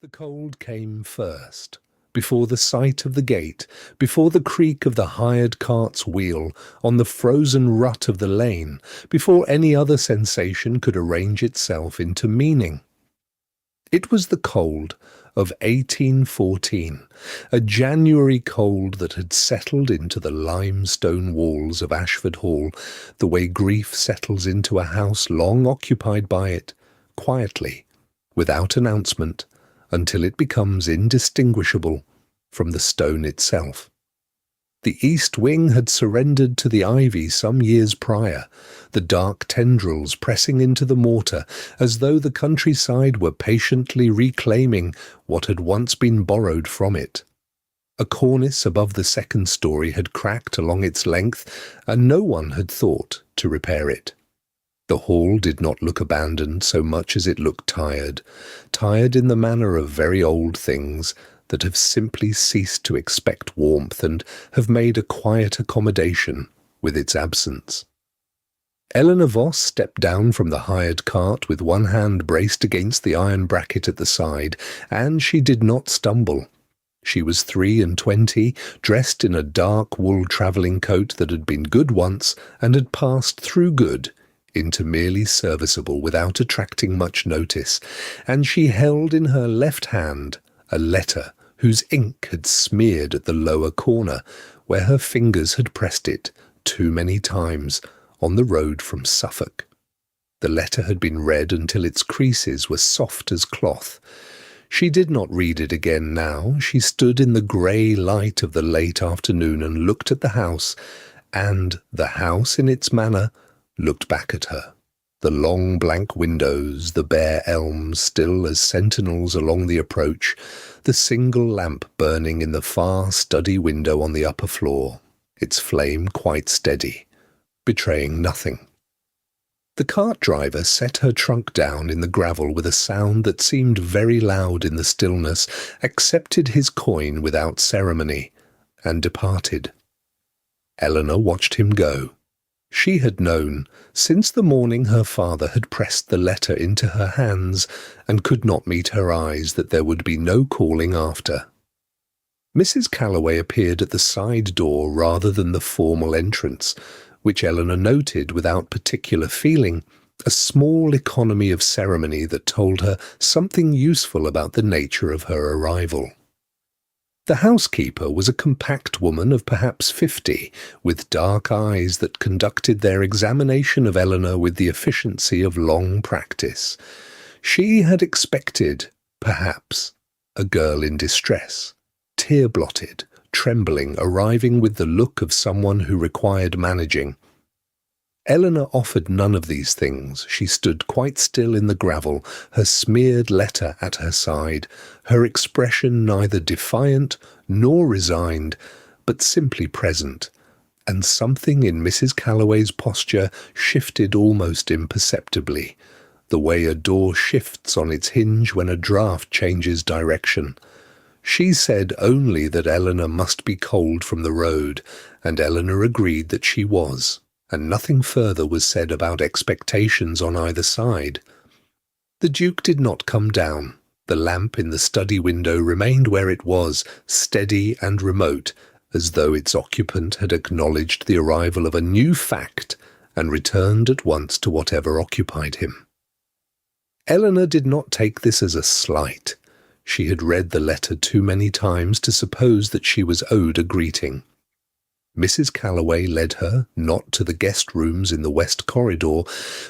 The cold came first, before the sight of the gate, before the creak of the hired cart's wheel on the frozen rut of the lane, before any other sensation could arrange itself into meaning. It was the cold of 1814, a January cold that had settled into the limestone walls of Ashford Hall, the way grief settles into a house long occupied by it, quietly, without announcement, until it becomes indistinguishable from the stone itself. The east wing had surrendered to the ivy some years prior, the dark tendrils pressing into the mortar as though the countryside were patiently reclaiming what had once been borrowed from it. A cornice above the second story had cracked along its length, and no one had thought to repair it. The hall did not look abandoned so much as it looked tired in the manner of very old things that have simply ceased to expect warmth and have made a quiet accommodation with its absence. Eleanor Voss stepped down from the hired cart with one hand braced against the iron bracket at the side, and she did not stumble. She was 23, dressed in a dark wool travelling coat that had been good once and had passed through good into merely serviceable without attracting much notice, and she held in her left hand a letter whose ink had smeared at the lower corner, where her fingers had pressed it too many times on the road from Suffolk. The letter had been read until its creases were soft as cloth. She did not read it again now. She stood in the grey light of the late afternoon and looked at the house, and the house in its manner looked back at her. The long blank windows, the bare elms still as sentinels along the approach, the single lamp burning in the far study window on the upper floor, its flame quite steady, betraying nothing. The cart driver set her trunk down in the gravel with a sound that seemed very loud in the stillness, accepted his coin without ceremony, and departed. Eleanor watched him go. She had known, since the morning her father had pressed the letter into her hands, and could not meet her eyes, that there would be no calling after. Mrs. Calloway appeared at the side door rather than the formal entrance, which Eleanor noted without particular feeling, a small economy of ceremony that told her something useful about the nature of her arrival. The housekeeper was a compact woman of perhaps 50, with dark eyes that conducted their examination of Eleanor with the efficiency of long practice. She had expected, perhaps, a girl in distress, tear-blotted, trembling, arriving with the look of someone who required managing. Eleanor offered none of these things. She stood quite still in the gravel, her smeared letter at her side, her expression neither defiant nor resigned, but simply present, and something in Mrs. Calloway's posture shifted almost imperceptibly, the way a door shifts on its hinge when a draught changes direction. She said only that Eleanor must be cold from the road, and Eleanor agreed that she was, and nothing further was said about expectations on either side. The Duke did not come down. The lamp in the study window remained where it was, steady and remote, as though its occupant had acknowledged the arrival of a new fact and returned at once to whatever occupied him. Eleanor did not take this as a slight. She had read the letter too many times to suppose that she was owed a greeting. Mrs. Calloway led her, not to the guest rooms in the west corridor,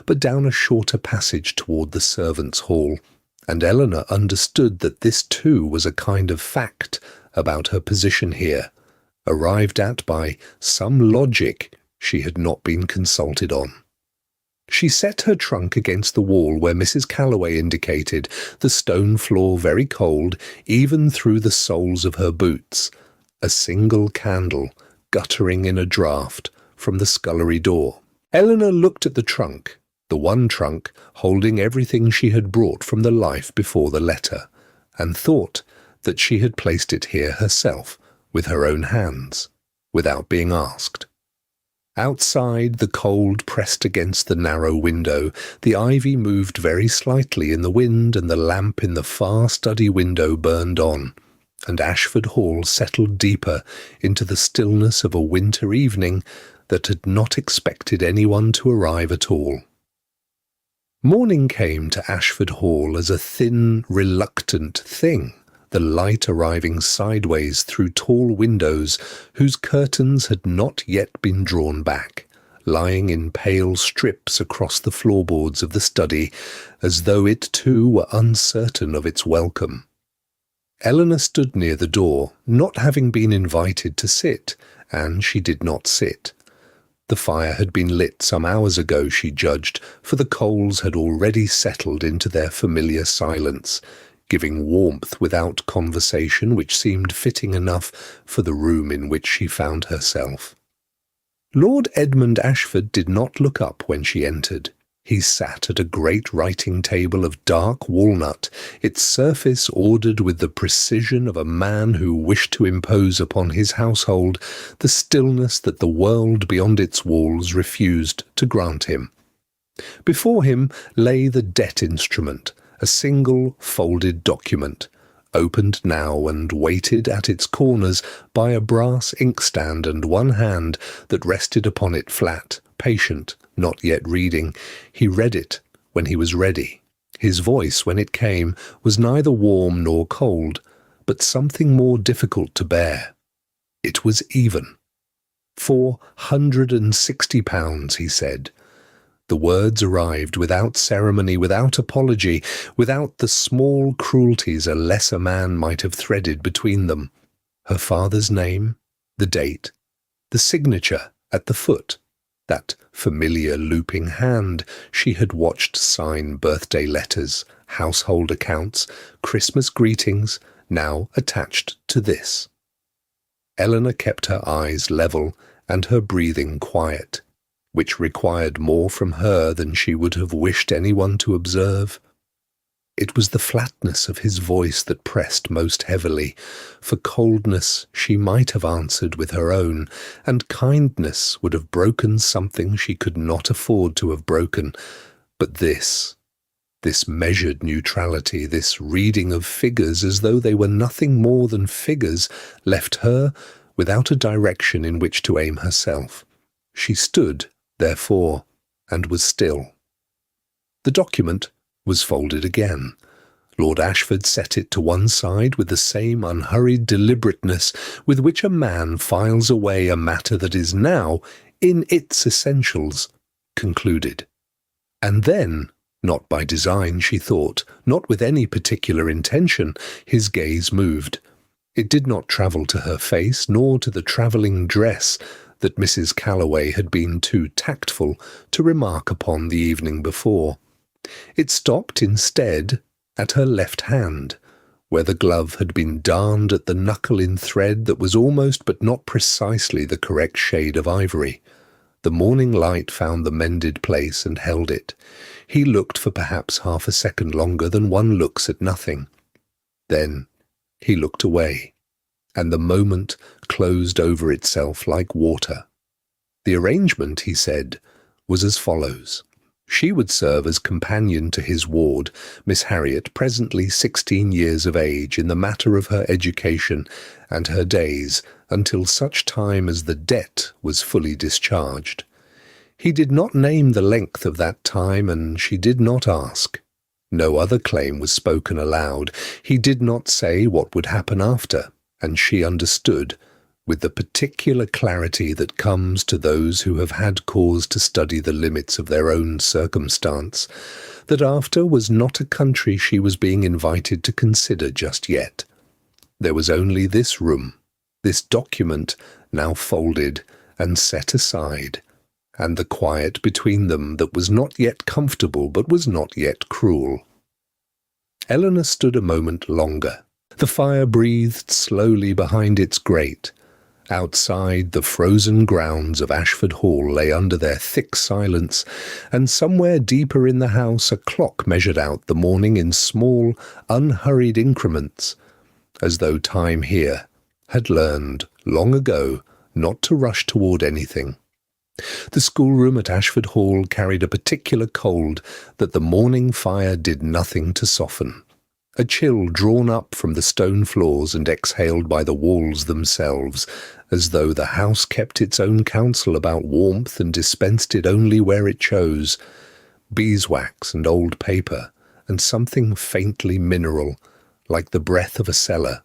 but down a shorter passage toward the servants' hall, and Eleanor understood that this too was a kind of fact about her position here, arrived at by some logic she had not been consulted on. She set her trunk against the wall where Mrs. Calloway indicated, the stone floor very cold, even through the soles of her boots, a single candle guttering in a draught from the scullery door. Eleanor looked at the trunk, the one trunk holding everything she had brought from the life before the letter, and thought that she had placed it here herself with her own hands, without being asked. Outside, the cold pressed against the narrow window, the ivy moved very slightly in the wind, and the lamp in the far study window burned on, and Ashford Hall settled deeper into the stillness of a winter evening that had not expected anyone to arrive at all. Morning came to Ashford Hall as a thin, reluctant thing, the light arriving sideways through tall windows whose curtains had not yet been drawn back, lying in pale strips across the floorboards of the study, as though it too were uncertain of its welcome. Eleanor stood near the door, not having been invited to sit, and she did not sit. The fire had been lit some hours ago, she judged, for the coals had already settled into their familiar silence, giving warmth without conversation which seemed fitting enough for the room in which she found herself. Lord Edmund Ashford did not look up when she entered. He sat at a great writing table of dark walnut, its surface ordered with the precision of a man who wished to impose upon his household the stillness that the world beyond its walls refused to grant him. Before him lay the debt instrument, a single folded document, opened now and weighted at its corners by a brass inkstand, and one hand that rested upon it flat, patient, not yet reading. He read it when he was ready. His voice, when it came, was neither warm nor cold, but something more difficult to bear. It was even. £460, he said. The words arrived without ceremony, without apology, without the small cruelties a lesser man might have threaded between them. Her father's name, the date, the signature at the foot, that familiar looping hand she had watched sign birthday letters, household accounts, Christmas greetings, now attached to this. Eleanor kept her eyes level and her breathing quiet, which required more from her than she would have wished anyone to observe. It was the flatness of his voice that pressed most heavily. For coldness she might have answered with her own, and kindness would have broken something she could not afford to have broken. But this measured neutrality, this reading of figures as though they were nothing more than figures, left her without a direction in which to aim herself. She stood, therefore, and was still. The document was folded again. Lord Ashford set it to one side with the same unhurried deliberateness with which a man files away a matter that is now, in its essentials, concluded. And then, not by design, she thought, not with any particular intention, his gaze moved. It did not travel to her face, nor to the travelling dress that Mrs. Calloway had been too tactful to remark upon the evening before. It stopped instead at her left hand, where the glove had been darned at the knuckle in thread that was almost but not precisely the correct shade of ivory. The morning light found the mended place and held it. He looked for perhaps half a second longer than one looks at nothing. Then he looked away, and the moment closed over itself like water. The arrangement, he said, was as follows. She would serve as companion to his ward, Miss Harriet, presently 16 years of age, in the matter of her education and her days, until such time as the debt was fully discharged. He did not name the length of that time, and she did not ask. No other claim was spoken aloud. He did not say what would happen after, and she understood, with the particular clarity that comes to those who have had cause to study the limits of their own circumstance, that after was not a country she was being invited to consider just yet. There was only this room, this document now folded and set aside, and the quiet between them that was not yet comfortable but was not yet cruel. Eleanor stood a moment longer. The fire breathed slowly behind its grate. Outside, the frozen grounds of Ashford Hall lay under their thick silence, and somewhere deeper in the house a clock measured out the morning in small, unhurried increments, as though time here had learned, long ago, not to rush toward anything. The schoolroom at Ashford Hall carried a particular cold that the morning fire did nothing to soften. A chill drawn up from the stone floors and exhaled by the walls themselves, as though the house kept its own counsel about warmth and dispensed it only where it chose. Beeswax and old paper, and something faintly mineral, like the breath of a cellar.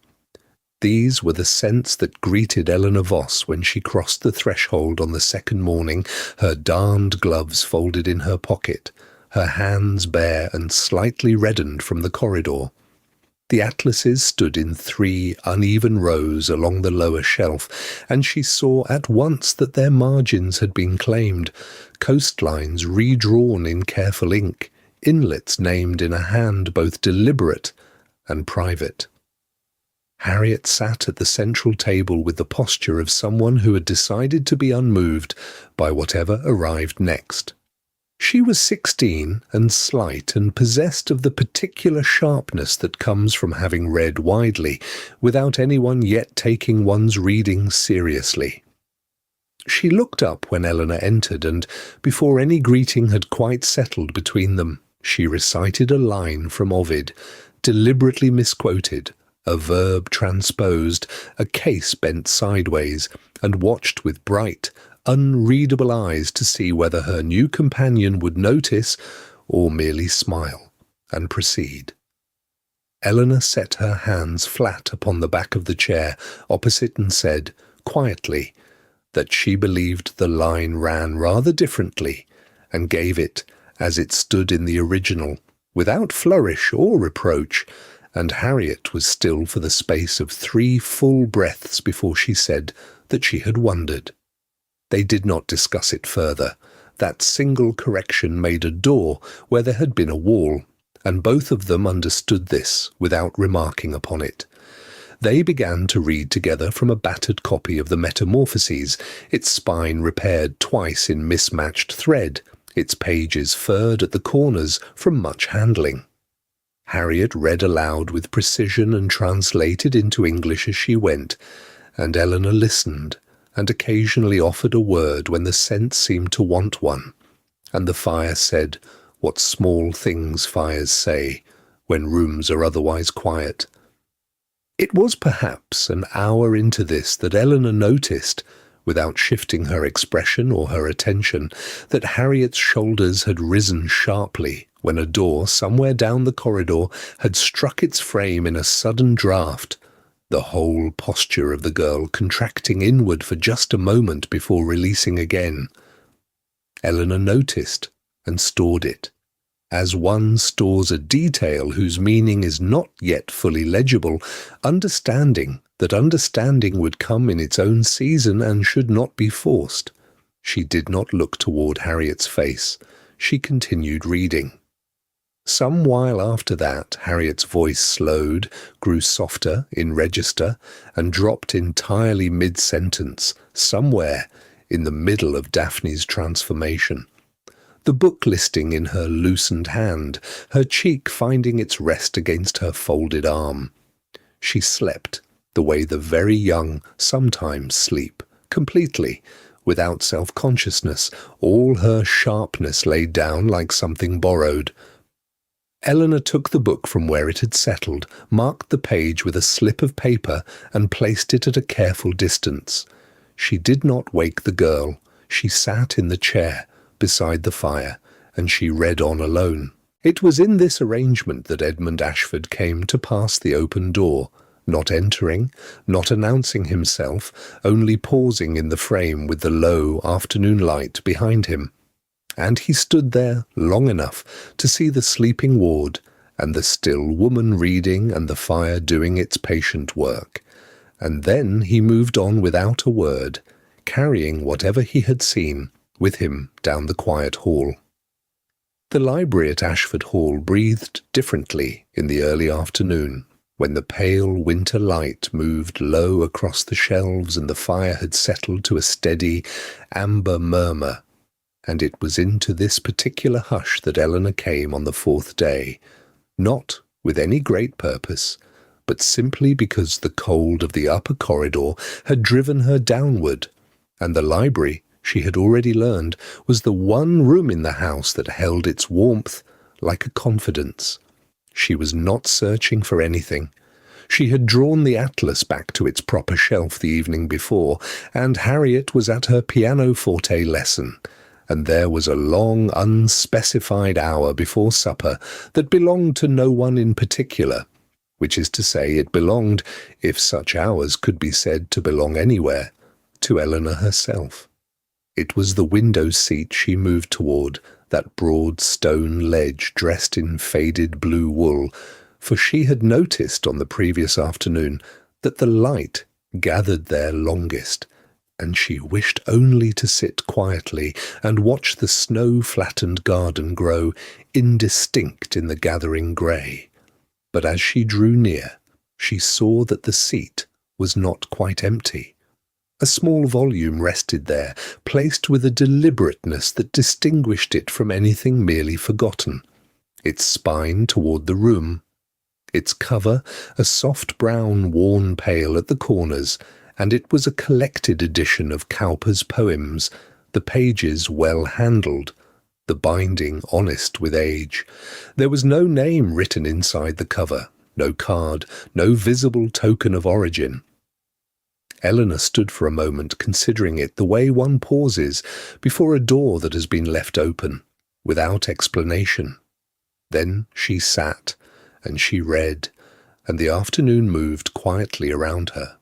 These were the scents that greeted Eleanor Voss when she crossed the threshold on the second morning, her darned gloves folded in her pocket, her hands bare and slightly reddened from the corridor. The atlases stood in 3 uneven rows along the lower shelf, and she saw at once that their margins had been claimed, coastlines redrawn in careful ink, inlets named in a hand both deliberate and private. Harriet sat at the central table with the posture of someone who had decided to be unmoved by whatever arrived next. She was 16 and slight and possessed of the particular sharpness that comes from having read widely, without anyone yet taking one's reading seriously. She looked up when Eleanor entered, and before any greeting had quite settled between them, she recited a line from Ovid, deliberately misquoted, a verb transposed, a case bent sideways, and watched with bright, unreadable eyes to see whether her new companion would notice or merely smile and proceed. Eleanor set her hands flat upon the back of the chair opposite and said, quietly, that she believed the line ran rather differently, and gave it as it stood in the original, without flourish or reproach, and Harriet was still for the space of 3 full breaths before she said that she had wondered. They did not discuss it further. That single correction made a door where there had been a wall, and both of them understood this without remarking upon it. They began to read together from a battered copy of the Metamorphoses, its spine repaired twice in mismatched thread, its pages furred at the corners from much handling. Harriet read aloud with precision and translated into English as she went, and Eleanor listened, and occasionally offered a word when the sense seemed to want one, and the fire said what small things fires say when rooms are otherwise quiet. It was perhaps an hour into this that Eleanor noticed, without shifting her expression or her attention, that Harriet's shoulders had risen sharply when a door somewhere down the corridor had struck its frame in a sudden draught, the whole posture of the girl contracting inward for just a moment before releasing again. Eleanor noticed and stored it, as one stores a detail whose meaning is not yet fully legible, understanding that understanding would come in its own season and should not be forced. She did not look toward Harriet's face. She continued reading. Some while after that, Harriet's voice slowed, grew softer in register, and dropped entirely mid-sentence, somewhere in the middle of Daphne's transformation. The book listing in her loosened hand, her cheek finding its rest against her folded arm. She slept, the way the very young sometimes sleep, completely, without self-consciousness, all her sharpness laid down like something borrowed. Eleanor took the book from where it had settled, marked the page with a slip of paper, and placed it at a careful distance. She did not wake the girl. She sat in the chair beside the fire, and she read on alone. It was in this arrangement that Edmund Ashford came to pass the open door, not entering, not announcing himself, only pausing in the frame with the low afternoon light behind him. And he stood there long enough to see the sleeping ward, and the still woman reading, and the fire doing its patient work. And then he moved on without a word, carrying whatever he had seen with him down the quiet hall. The library at Ashford Hall breathed differently in the early afternoon, when the pale winter light moved low across the shelves and the fire had settled to a steady, amber murmur. And it was into this particular hush that Eleanor came on the 4th day, not with any great purpose, but simply because the cold of the upper corridor had driven her downward, and the library she had already learned, was the one room in the house that held its warmth like a confidence. She was not searching for anything. She had drawn the atlas back to its proper shelf the evening before, and Harriet was at her pianoforte lesson, and there was a long, unspecified hour before supper that belonged to no one in particular, which is to say, it belonged, if such hours could be said to belong anywhere, to Eleanor herself. It was the window seat she moved toward, that broad stone ledge dressed in faded blue wool, for she had noticed on the previous afternoon that the light gathered there longest, and she wished only to sit quietly and watch the snow-flattened garden grow indistinct in the gathering grey. But as she drew near, she saw that the seat was not quite empty. A small volume rested there, placed with a deliberateness that distinguished it from anything merely forgotten, its spine toward the room, its cover a soft brown worn pale at the corners, and it was a collected edition of Cowper's poems, the pages well handled, the binding honest with age. There was no name written inside the cover, no card, no visible token of origin. Eleanor stood for a moment considering it the way one pauses before a door that has been left open, without explanation. Then she sat, and she read, and the afternoon moved quietly around her.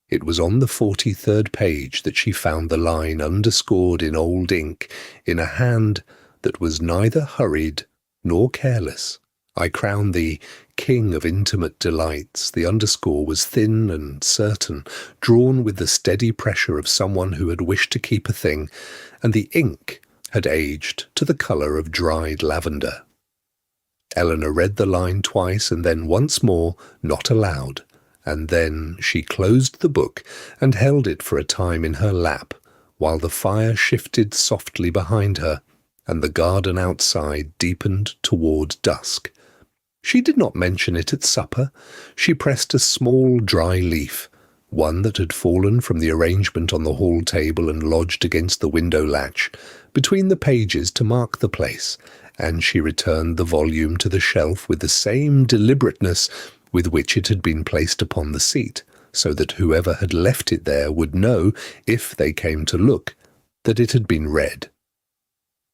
It was on the 43rd page that she found the line underscored in old ink, in a hand that was neither hurried nor careless. I crown thee, king of intimate delights. The underscore was thin and certain, drawn with the steady pressure of someone who had wished to keep a thing, and the ink had aged to the colour of dried lavender. Eleanor read the line twice and then once more, not aloud, and then she closed the book and held it for a time in her lap, while the fire shifted softly behind her, and the garden outside deepened toward dusk. She did not mention it at supper. She pressed a small dry leaf, one that had fallen from the arrangement on the hall table and lodged against the window latch, between the pages to mark the place, and she returned the volume to the shelf with the same deliberateness with which it had been placed upon the seat, so that whoever had left it there would know, if they came to look, that it had been read.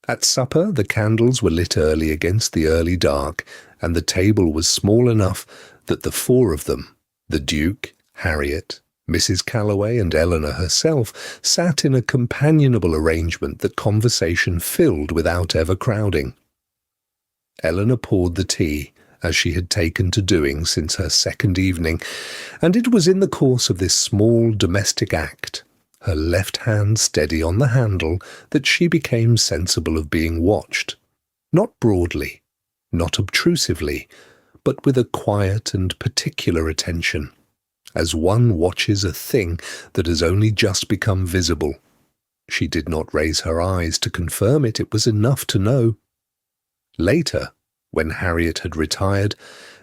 At supper the candles were lit early against the early dark, and the table was small enough that the four of them, the Duke, Harriet, Mrs. Calloway, and Eleanor herself, sat in a companionable arrangement that conversation filled without ever crowding. Eleanor poured the tea, as she had taken to doing since her second evening, and it was in the course of this small domestic act, her left hand steady on the handle, that she became sensible of being watched, not broadly, not obtrusively, but with a quiet and particular attention, as one watches a thing that has only just become visible. She did not raise her eyes to confirm it, it was enough to know. Later, when Harriet had retired,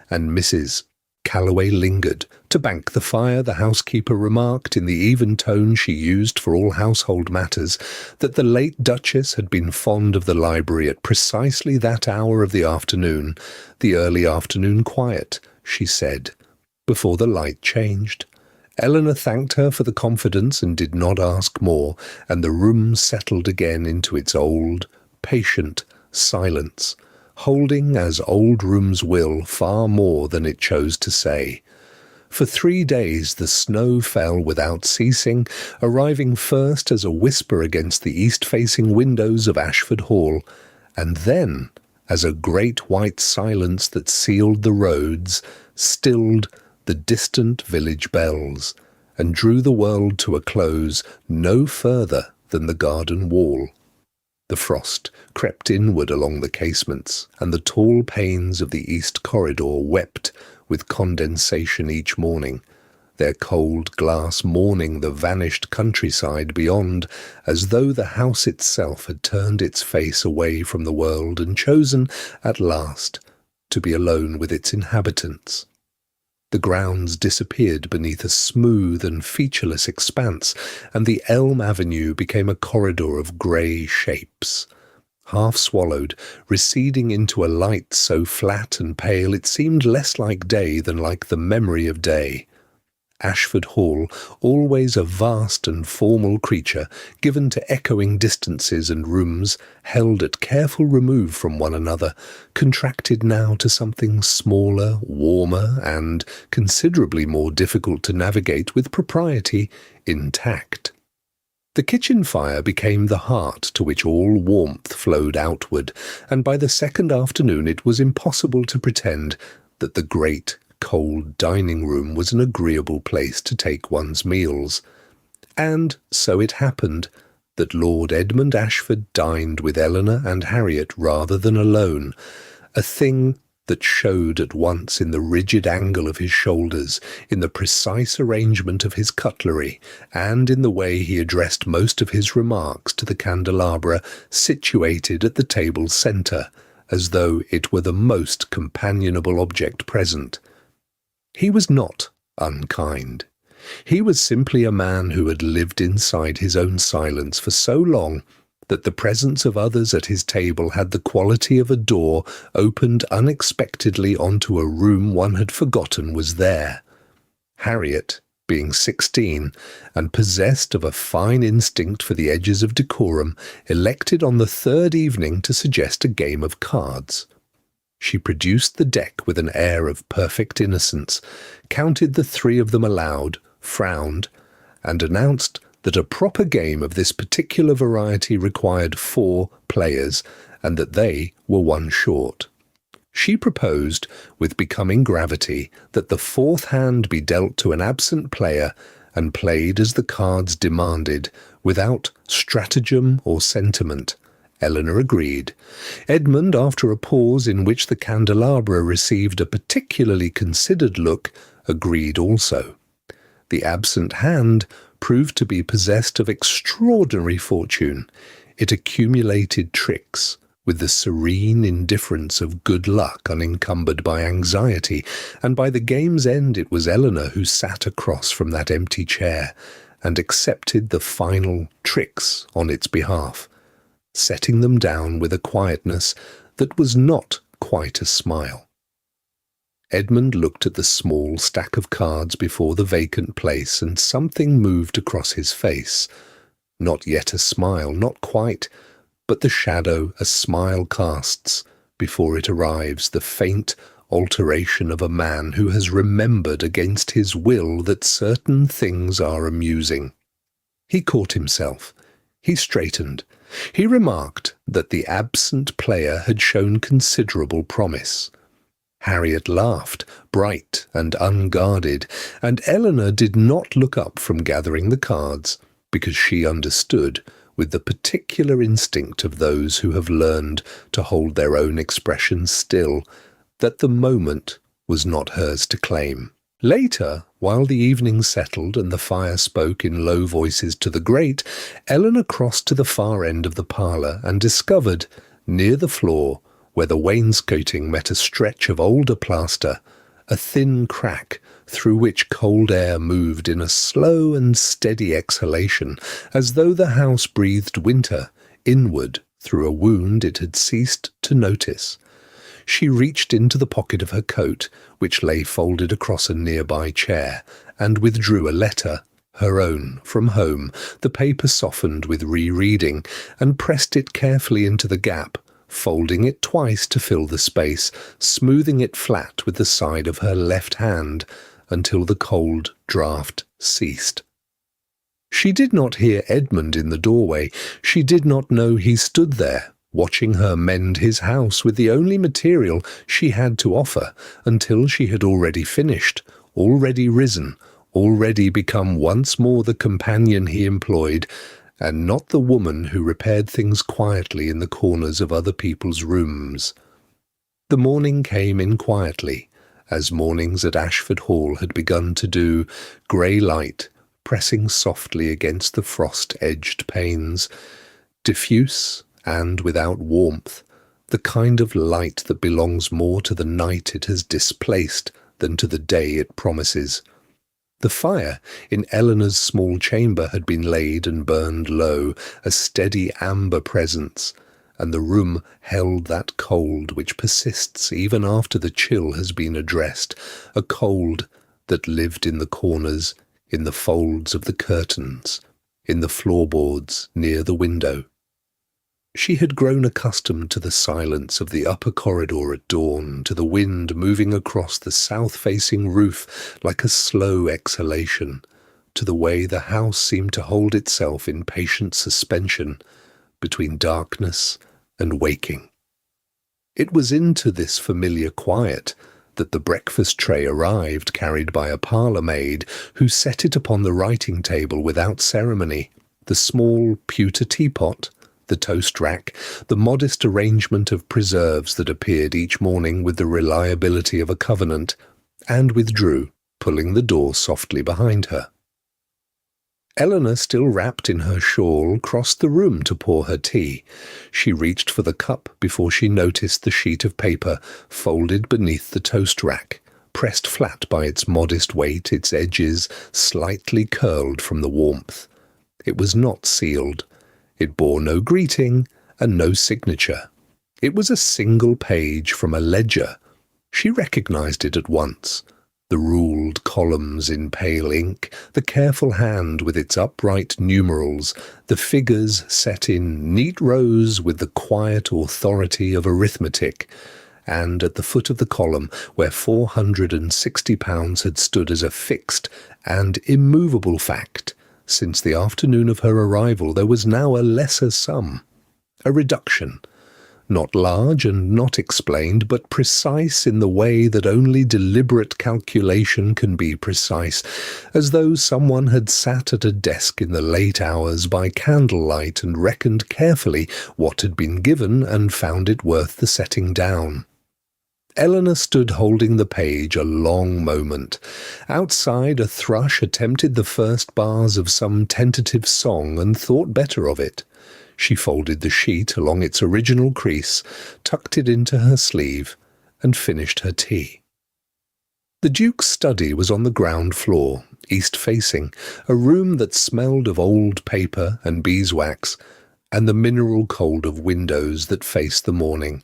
and Mrs. Calloway lingered to bank the fire, the housekeeper remarked, in the even tone she used for all household matters, that the late Duchess had been fond of the library at precisely that hour of the afternoon, the early afternoon quiet, she said, before the light changed. Eleanor thanked her for the confidence and did not ask more, and the room settled again into its old, patient silence, holding, as old rooms will, far more than it chose to say. For 3 days the snow fell without ceasing, arriving first as a whisper against the east-facing windows of Ashford Hall, and then as a great white silence that sealed the roads, stilled the distant village bells, and drew the world to a close no further than the garden wall. The frost crept inward along the casements, and the tall panes of the east corridor wept with condensation each morning, their cold glass mourning the vanished countryside beyond, as though the house itself had turned its face away from the world and chosen, at last, to be alone with its inhabitants. The grounds disappeared beneath a smooth and featureless expanse, and the elm avenue became a corridor of grey shapes. Half swallowed, receding into a light so flat and pale it seemed less like day than like the memory of day. Ashford Hall, always a vast and formal creature, given to echoing distances and rooms, held at careful remove from one another, contracted now to something smaller, warmer, and considerably more difficult to navigate with propriety, intact. The kitchen fire became the heart to which all warmth flowed outward, and by the second afternoon it was impossible to pretend that the great, cold dining-room was an agreeable place to take one's meals. And so it happened that Lord Edmund Ashford dined with Eleanor and Harriet rather than alone, a thing that showed at once in the rigid angle of his shoulders, in the precise arrangement of his cutlery, and in the way he addressed most of his remarks to the candelabra situated at the table's centre, as though it were the most companionable object present. He was not unkind. He was simply a man who had lived inside his own silence for so long that the presence of others at his table had the quality of a door opened unexpectedly onto a room one had forgotten was there. Harriet, being 16, and possessed of a fine instinct for the edges of decorum, elected on the third evening to suggest a game of cards. She produced the deck with an air of perfect innocence, counted the three of them aloud, frowned, and announced that a proper game of this particular variety required 4 players, and that they were one short. She proposed, with becoming gravity, that the 4th hand be dealt to an absent player and played as the cards demanded, without stratagem or sentiment. Eleanor agreed. Edmund, after a pause in which the candelabra received a particularly considered look, agreed also. The absent hand proved to be possessed of extraordinary fortune. It accumulated tricks with the serene indifference of good luck unencumbered by anxiety, and by the game's end it was Eleanor who sat across from that empty chair and accepted the final tricks on its behalf, setting them down with a quietness that was not quite a smile. Edmund looked at the small stack of cards before the vacant place, and something moved across his face. Not yet a smile, not quite, but the shadow a smile casts before it arrives, the faint alteration of a man who has remembered against his will that certain things are amusing. He caught himself. He straightened. He remarked that the absent player had shown considerable promise. Harriet laughed, bright and unguarded, and Eleanor did not look up from gathering the cards, because she understood, with the particular instinct of those who have learned to hold their own expression still, that the moment was not hers to claim. Later, while the evening settled and the fire spoke in low voices to the grate, Eleanor crossed to the far end of the parlour and discovered, near the floor, where the wainscoting met a stretch of older plaster, a thin crack through which cold air moved in a slow and steady exhalation, as though the house breathed winter inward through a wound it had ceased to notice. She reached into the pocket of her coat, which lay folded across a nearby chair, and withdrew a letter, her own, from home, the paper softened with rereading, and pressed it carefully into the gap, folding it twice to fill the space, smoothing it flat with the side of her left hand, until the cold draught ceased. She did not hear Edmund in the doorway. She did not know he stood there, watching her mend his house with the only material she had to offer, until she had already finished, already risen, already become once more the companion he employed, and not the woman who repaired things quietly in the corners of other people's rooms. The morning came in quietly, as mornings at Ashford Hall had begun to do, grey light pressing softly against the frost-edged panes, diffuse and without warmth, the kind of light that belongs more to the night it has displaced than to the day it promises. The fire in Eleanor's small chamber had been laid and burned low, a steady amber presence, and the room held that cold which persists even after the chill has been addressed, a cold that lived in the corners, in the folds of the curtains, in the floorboards near the window. She had grown accustomed to the silence of the upper corridor at dawn, to the wind moving across the south-facing roof like a slow exhalation, to the way the house seemed to hold itself in patient suspension between darkness and waking. It was into this familiar quiet that the breakfast tray arrived, carried by a parlour-maid, who set it upon the writing-table without ceremony, the small pewter teapot, the toast-rack, the modest arrangement of preserves that appeared each morning with the reliability of a covenant, and withdrew, pulling the door softly behind her. Eleanor, still wrapped in her shawl, crossed the room to pour her tea. She reached for the cup before she noticed the sheet of paper folded beneath the toast-rack, pressed flat by its modest weight, its edges slightly curled from the warmth. It was not sealed. It bore no greeting and no signature. It was a single page from a ledger. She recognized it at once. The ruled columns in pale ink, the careful hand with its upright numerals, the figures set in neat rows with the quiet authority of arithmetic, and at the foot of the column, where £460 had stood as a fixed and immovable fact, since the afternoon of her arrival there was now a lesser sum, a reduction, not large and not explained, but precise in the way that only deliberate calculation can be precise, as though someone had sat at a desk in the late hours by candlelight and reckoned carefully what had been given and found it worth the setting down. Eleanor stood holding the page a long moment. Outside, a thrush attempted the first bars of some tentative song and thought better of it. She folded the sheet along its original crease, tucked it into her sleeve, and finished her tea. The Duke's study was on the ground floor, east-facing, a room that smelled of old paper and beeswax, and the mineral cold of windows that faced the morning.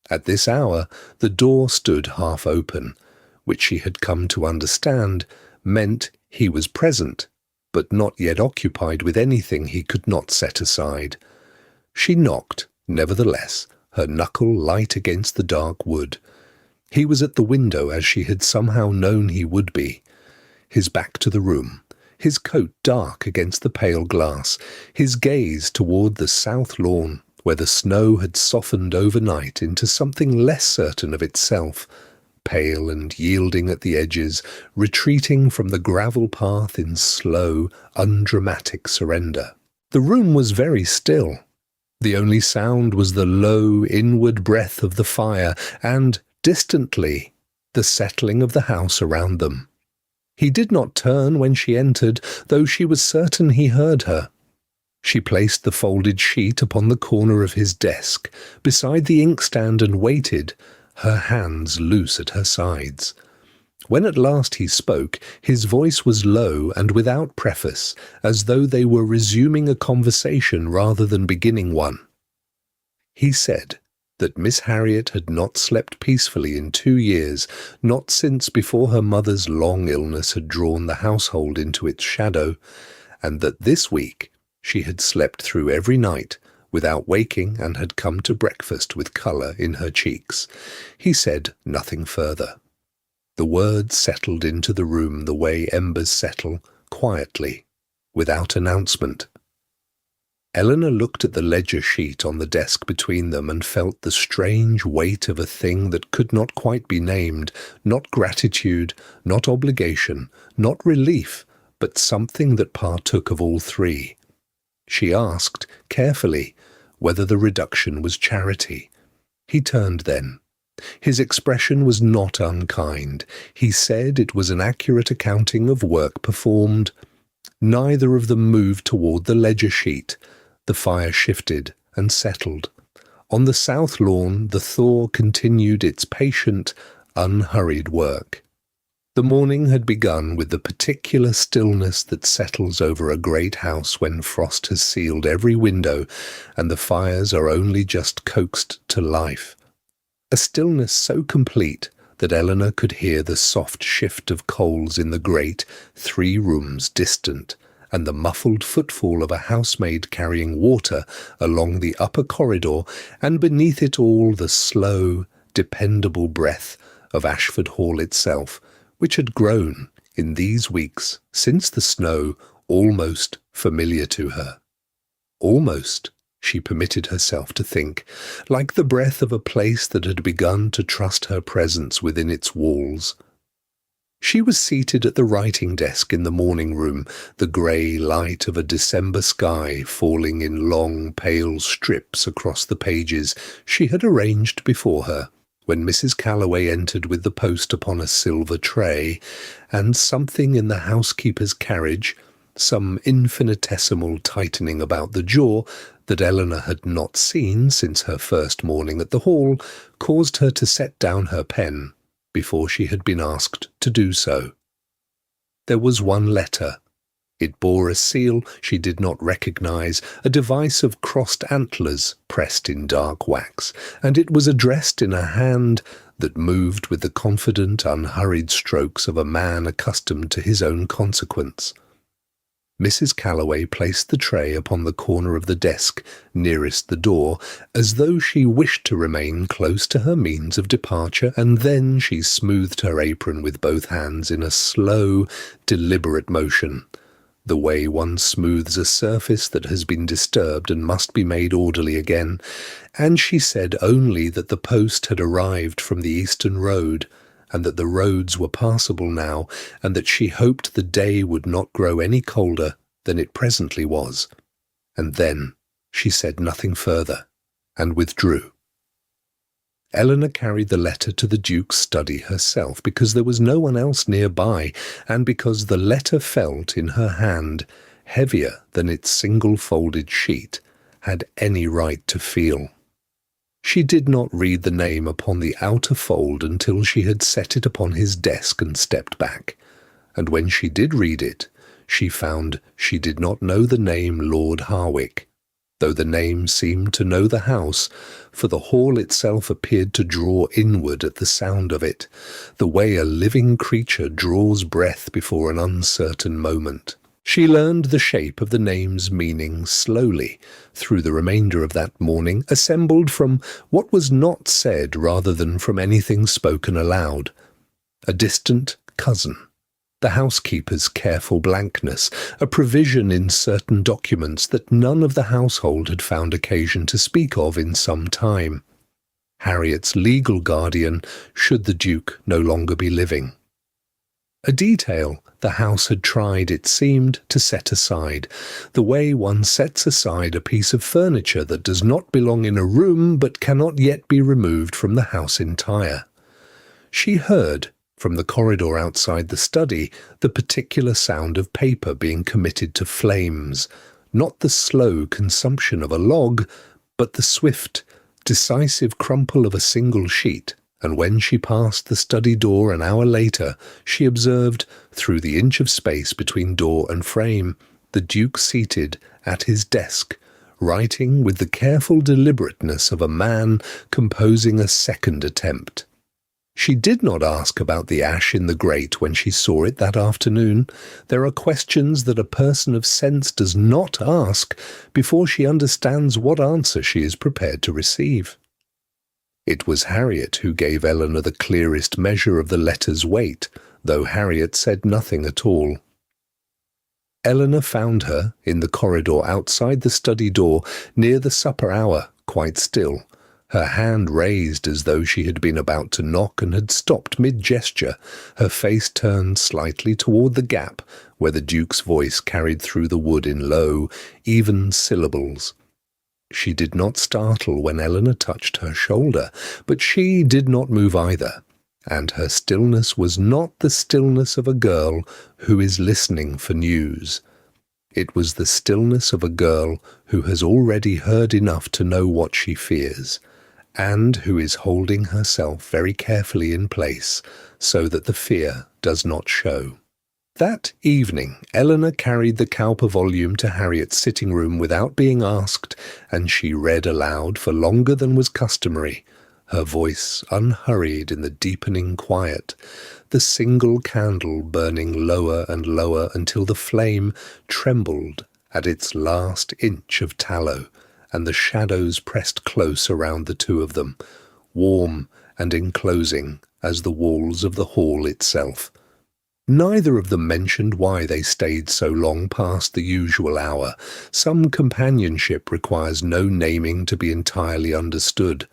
At this hour the door stood half open, which she had come to understand meant he was present, but not yet occupied with anything he could not set aside. She knocked, nevertheless, her knuckle light against the dark wood. He was at the window as she had somehow known he would be, his back to the room, his coat dark against the pale glass, his gaze toward the south lawn, where the snow had softened overnight into something less certain of itself, pale and yielding at the edges, retreating from the gravel path in slow, undramatic surrender. The room was very still. The only sound was the low, inward breath of the fire, and, distantly, the settling of the house around them. He did not turn when she entered, though she was certain he heard her. She placed the folded sheet upon the corner of his desk, beside the inkstand, and waited, her hands loose at her sides. When at last he spoke, his voice was low and without preface, as though they were resuming a conversation rather than beginning one. He said that Miss Harriet had not slept peacefully in 2 years, not since before her mother's long illness had drawn the household into its shadow, and that this week she had slept through every night without waking and had come to breakfast with colour in her cheeks. He said nothing further. The words settled into the room the way embers settle, quietly, without announcement. Eleanor looked at the ledger sheet on the desk between them and felt the strange weight of a thing that could not quite be named, not gratitude, not obligation, not relief, but something that partook of all three. She asked, carefully, whether the reduction was charity. He turned then. His expression was not unkind. He said it was an accurate accounting of work performed. Neither of them moved toward the ledger sheet. The fire shifted and settled. On the south lawn the thaw continued its patient, unhurried work. The morning had begun with the particular stillness that settles over a great house when frost has sealed every window and the fires are only just coaxed to life. A stillness so complete that Eleanor could hear the soft shift of coals in the grate 3 rooms distant, and the muffled footfall of a housemaid carrying water along the upper corridor, and beneath it all the slow, dependable breath of Ashford Hall itself, which had grown, in these weeks, since the snow, almost familiar to her. Almost, she permitted herself to think, like the breath of a place that had begun to trust her presence within its walls. She was seated at the writing desk in the morning room, the grey light of a December sky falling in long, pale strips across the pages she had arranged before her, when Mrs. Calloway entered with the post upon a silver tray, and something in the housekeeper's carriage, some infinitesimal tightening about the jaw that Eleanor had not seen since her first morning at the Hall, caused her to set down her pen before she had been asked to do so. There was one letter. It bore a seal she did not recognize, a device of crossed antlers pressed in dark wax, and it was addressed in a hand that moved with the confident, unhurried strokes of a man accustomed to his own consequence. Mrs. Calloway placed the tray upon the corner of the desk nearest the door, as though she wished to remain close to her means of departure, and then she smoothed her apron with both hands in a slow, deliberate motion, the way one smooths a surface that has been disturbed and must be made orderly again, and she said only that the post had arrived from the Eastern Road, and that the roads were passable now, and that she hoped the day would not grow any colder than it presently was. And then she said nothing further, and withdrew. Eleanor carried the letter to the Duke's study herself, because there was no one else nearby, and because the letter felt in her hand heavier than its single-folded sheet had any right to feel. She did not read the name upon the outer fold until she had set it upon his desk and stepped back, and when she did read it, she found she did not know the name Lord Harwick, though the name seemed to know the house, for the hall itself appeared to draw inward at the sound of it, the way a living creature draws breath before an uncertain moment. She learned the shape of the name's meaning slowly, through the remainder of that morning, assembled from what was not said rather than from anything spoken aloud. A distant cousin, the housekeeper's careful blankness, a provision in certain documents that none of the household had found occasion to speak of in some time. Harriet's legal guardian, should the Duke no longer be living. A detail the house had tried, it seemed, to set aside, the way one sets aside a piece of furniture that does not belong in a room but cannot yet be removed from the house entire. She heard, from the corridor outside the study, the particular sound of paper being committed to flames, not the slow consumption of a log, but the swift, decisive crumple of a single sheet, and when she passed the study door an hour later, she observed, through the inch of space between door and frame, the Duke seated at his desk, writing with the careful deliberateness of a man composing a second attempt. She did not ask about the ash in the grate when she saw it that afternoon. There are questions that a person of sense does not ask before she understands what answer she is prepared to receive. It was Harriet who gave Eleanor the clearest measure of the letter's weight, though Harriet said nothing at all. Eleanor found her in the corridor outside the study door, near the supper hour, quite still, her hand raised as though she had been about to knock and had stopped mid-gesture, her face turned slightly toward the gap where the Duke's voice carried through the wood in low, even syllables. She did not startle when Eleanor touched her shoulder, but she did not move either, and her stillness was not the stillness of a girl who is listening for news. It was the stillness of a girl who has already heard enough to know what she fears, and who is holding herself very carefully in place so that the fear does not show. That evening, Eleanor carried the Cowper volume to Harriet's sitting room without being asked, and she read aloud for longer than was customary, her voice unhurried in the deepening quiet, the single candle burning lower and lower until the flame trembled at its last inch of tallow, and the shadows pressed close around the two of them, warm and enclosing as the walls of the hall itself. Neither of them mentioned why they stayed so long past the usual hour. Some companionship requires no naming to be entirely understood.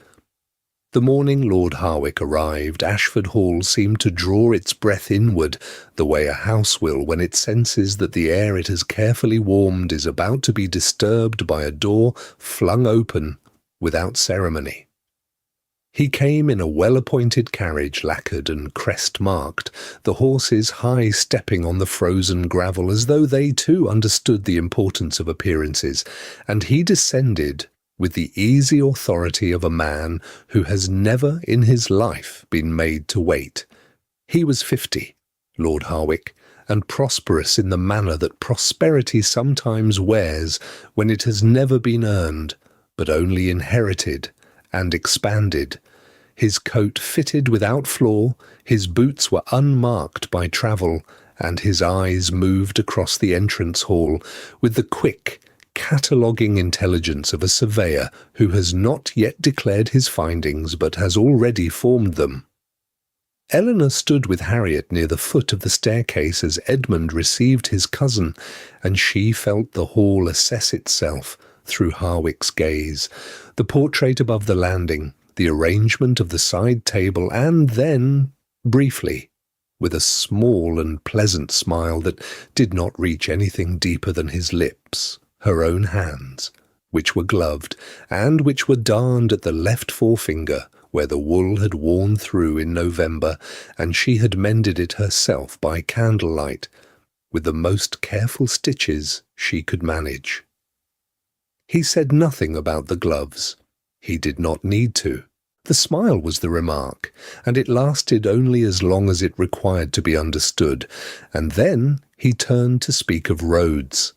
The morning Lord Harwick arrived, Ashford Hall seemed to draw its breath inward, the way a house will when it senses that the air it has carefully warmed is about to be disturbed by a door flung open without ceremony. He came in a well-appointed carriage, lacquered and crest-marked, the horses high-stepping on the frozen gravel as though they too understood the importance of appearances, and he descended with the easy authority of a man who has never in his life been made to wait. He was 50, Lord Harwick, and prosperous in the manner that prosperity sometimes wears when it has never been earned, but only inherited and expanded. His coat fitted without flaw, his boots were unmarked by travel, and his eyes moved across the entrance hall with the quick, cataloguing intelligence of a surveyor who has not yet declared his findings but has already formed them. Eleanor stood with Harriet near the foot of the staircase as Edmund received his cousin, and she felt the hall assess itself through Harwick's gaze, the portrait above the landing, the arrangement of the side table, and then, briefly, with a small and pleasant smile that did not reach anything deeper than his lips, her own hands, which were gloved, and which were darned at the left forefinger, where the wool had worn through in November, and she had mended it herself by candlelight, with the most careful stitches she could manage. He said nothing about the gloves. He did not need to. The smile was the remark, and it lasted only as long as it required to be understood, and then he turned to speak of roads.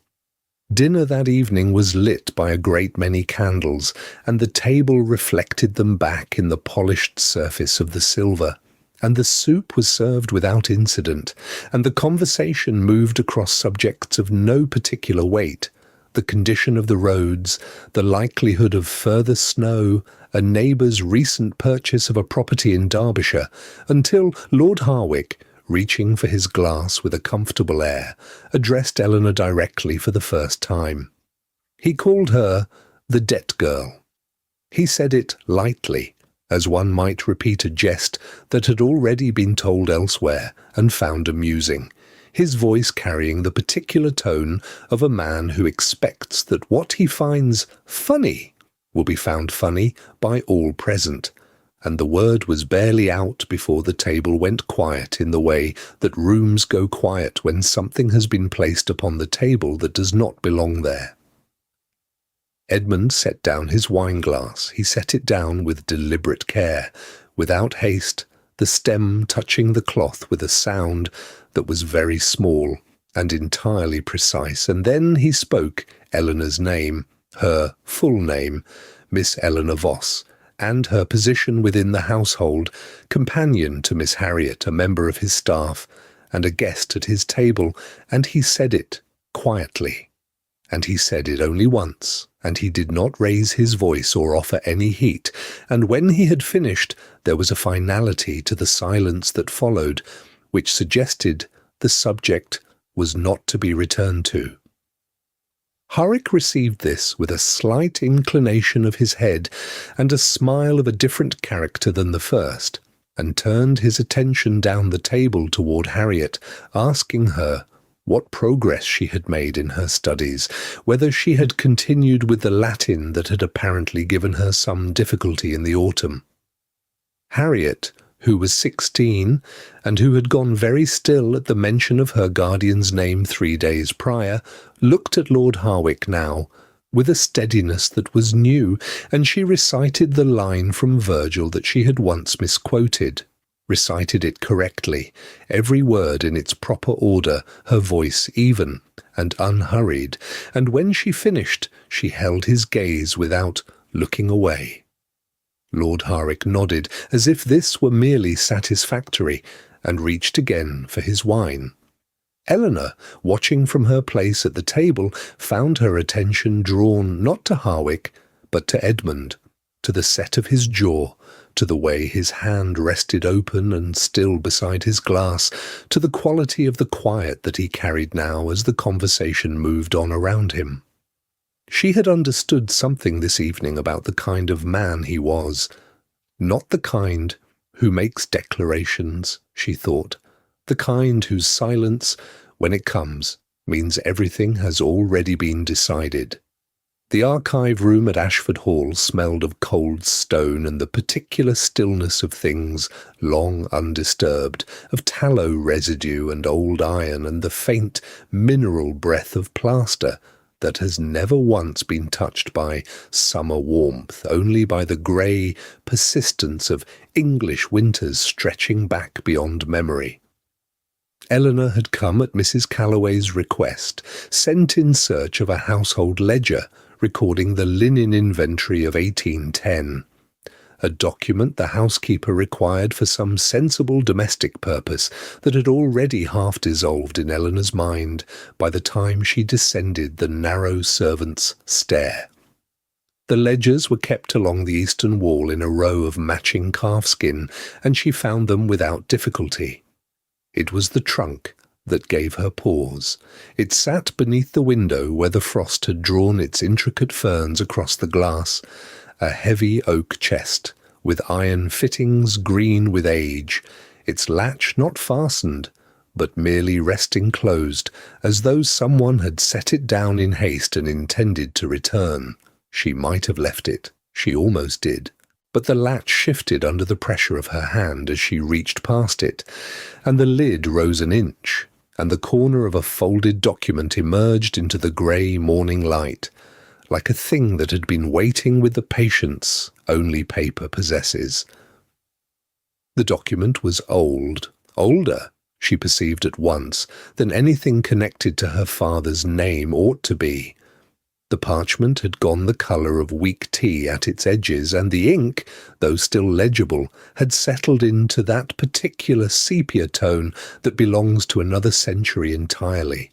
Dinner that evening was lit by a great many candles, and the table reflected them back in the polished surface of the silver, and the soup was served without incident, and the conversation moved across subjects of no particular weight, the condition of the roads, the likelihood of further snow, a neighbour's recent purchase of a property in Derbyshire, until Lord Harwick, reaching for his glass with a comfortable air, addressed Eleanor directly for the first time. He called her the debt girl. He said it lightly, as one might repeat a jest that had already been told elsewhere and found amusing, his voice carrying the particular tone of a man who expects that what he finds funny will be found funny by all present, and the word was barely out before the table went quiet in the way that rooms go quiet when something has been placed upon the table that does not belong there. Edmund set down his wine-glass. He set it down with deliberate care, without haste, the stem touching the cloth with a sound that was very small and entirely precise, and then he spoke Eleanor's name, her full name, Miss Eleanor Voss, and her position within the household, companion to Miss Harriet, a member of his staff, and a guest at his table, and he said it quietly. And he said it only once, and he did not raise his voice or offer any heat, and when he had finished there was a finality to the silence that followed, which suggested the subject was not to be returned to. Harwick received this with a slight inclination of his head and a smile of a different character than the first, and turned his attention down the table toward Harriet, asking her what progress she had made in her studies, whether she had continued with the Latin that had apparently given her some difficulty in the autumn. Harriet, who was 16, and who had gone very still at the mention of her guardian's name 3 days prior, looked at Lord Harwick now, with a steadiness that was new, and she recited the line from Virgil that she had once misquoted, recited it correctly, every word in its proper order, her voice even and unhurried, and when she finished she held his gaze without looking away. Lord Harriet nodded, as if this were merely satisfactory, and reached again for his wine. Eleanor, watching from her place at the table, found her attention drawn not to Harwick, but to Edmund, to the set of his jaw, to the way his hand rested open and still beside his glass, to the quality of the quiet that he carried now as the conversation moved on around him. She had understood something this evening about the kind of man he was. Not the kind who makes declarations, she thought, the kind whose silence, when it comes, means everything has already been decided. The archive room at Ashford Hall smelled of cold stone and the particular stillness of things long undisturbed, of tallow residue and old iron and the faint mineral breath of plaster that has never once been touched by summer warmth, only by the grey persistence of English winters stretching back beyond memory. Eleanor had come at Mrs. Calloway's request, sent in search of a household ledger recording the linen inventory of 1810, a document the housekeeper required for some sensible domestic purpose that had already half dissolved in Eleanor's mind by the time she descended the narrow servants' stair. The ledgers were kept along the eastern wall in a row of matching calfskin, and she found them without difficulty. It was the trunk that gave her pause. It sat beneath the window where the frost had drawn its intricate ferns across the glass, a heavy oak chest, with iron fittings green with age, its latch not fastened, but merely resting closed, as though someone had set it down in haste and intended to return. She might have left it. She almost did. But the latch shifted under the pressure of her hand as she reached past it, and the lid rose an inch, and the corner of a folded document emerged into the grey morning light, like a thing that had been waiting with the patience only paper possesses. The document was old, older, she perceived at once, than anything connected to her father's name ought to be. The parchment had gone the colour of weak tea at its edges, and the ink, though still legible, had settled into that particular sepia tone that belongs to another century entirely.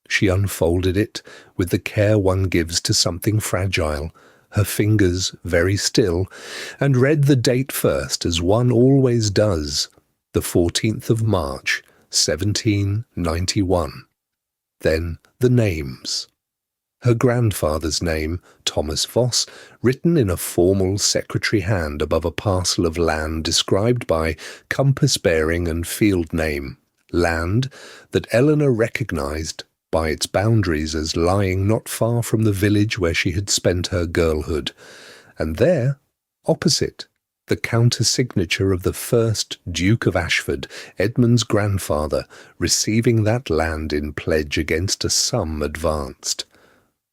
She unfolded it with the care one gives to something fragile, her fingers very still, and read the date first, as one always does, the 14th of March, 1791. Then the names. Her grandfather's name, Thomas Voss, written in a formal secretary hand above a parcel of land described by compass bearing and field name, land that Eleanor recognised by its boundaries as lying not far from the village where she had spent her girlhood, and there, opposite, the counter-signature of the first Duke of Ashford, Edmund's grandfather, receiving that land in pledge against a sum advanced.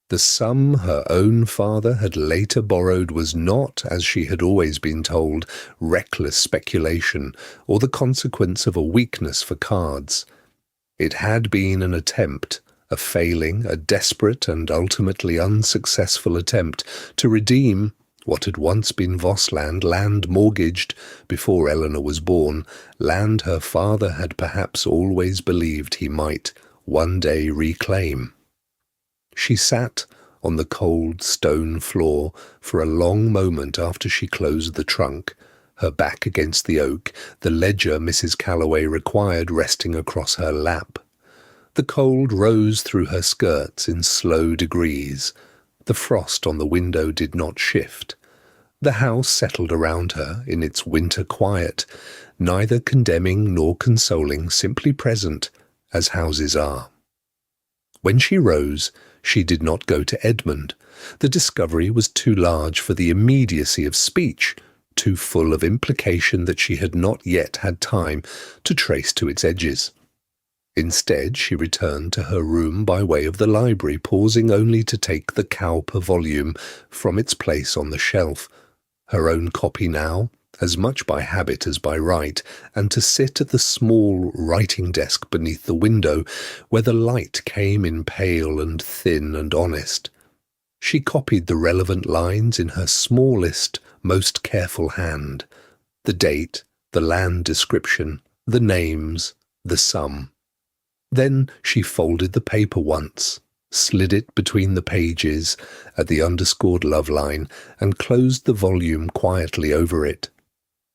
The sum her own father had later borrowed was not, as she had always been told, reckless speculation or the consequence of a weakness for cards. It had been an attempt, a failing, a desperate and ultimately unsuccessful attempt to redeem what had once been Vossland, land mortgaged before Eleanor was born, land her father had perhaps always believed he might one day reclaim. She sat on the cold stone floor for a long moment after she closed the trunk, her back against the oak, the ledger Mrs. Calloway required resting across her lap. The cold rose through her skirts in slow degrees. The frost on the window did not shift. The house settled around her in its winter quiet, neither condemning nor consoling, simply present, as houses are. When she rose, she did not go to Edmund. The discovery was too large for the immediacy of speech, too full of implication that she had not yet had time to trace to its edges. Instead, she returned to her room by way of the library, pausing only to take the Cowper volume from its place on the shelf, her own copy now, as much by habit as by right, and to sit at the small writing desk beneath the window, where the light came in pale and thin and honest. She copied the relevant lines in her smallest, most careful hand, the date, the land description, the names, the sum. Then she folded the paper once, slid it between the pages at the underscored love line, and closed the volume quietly over it.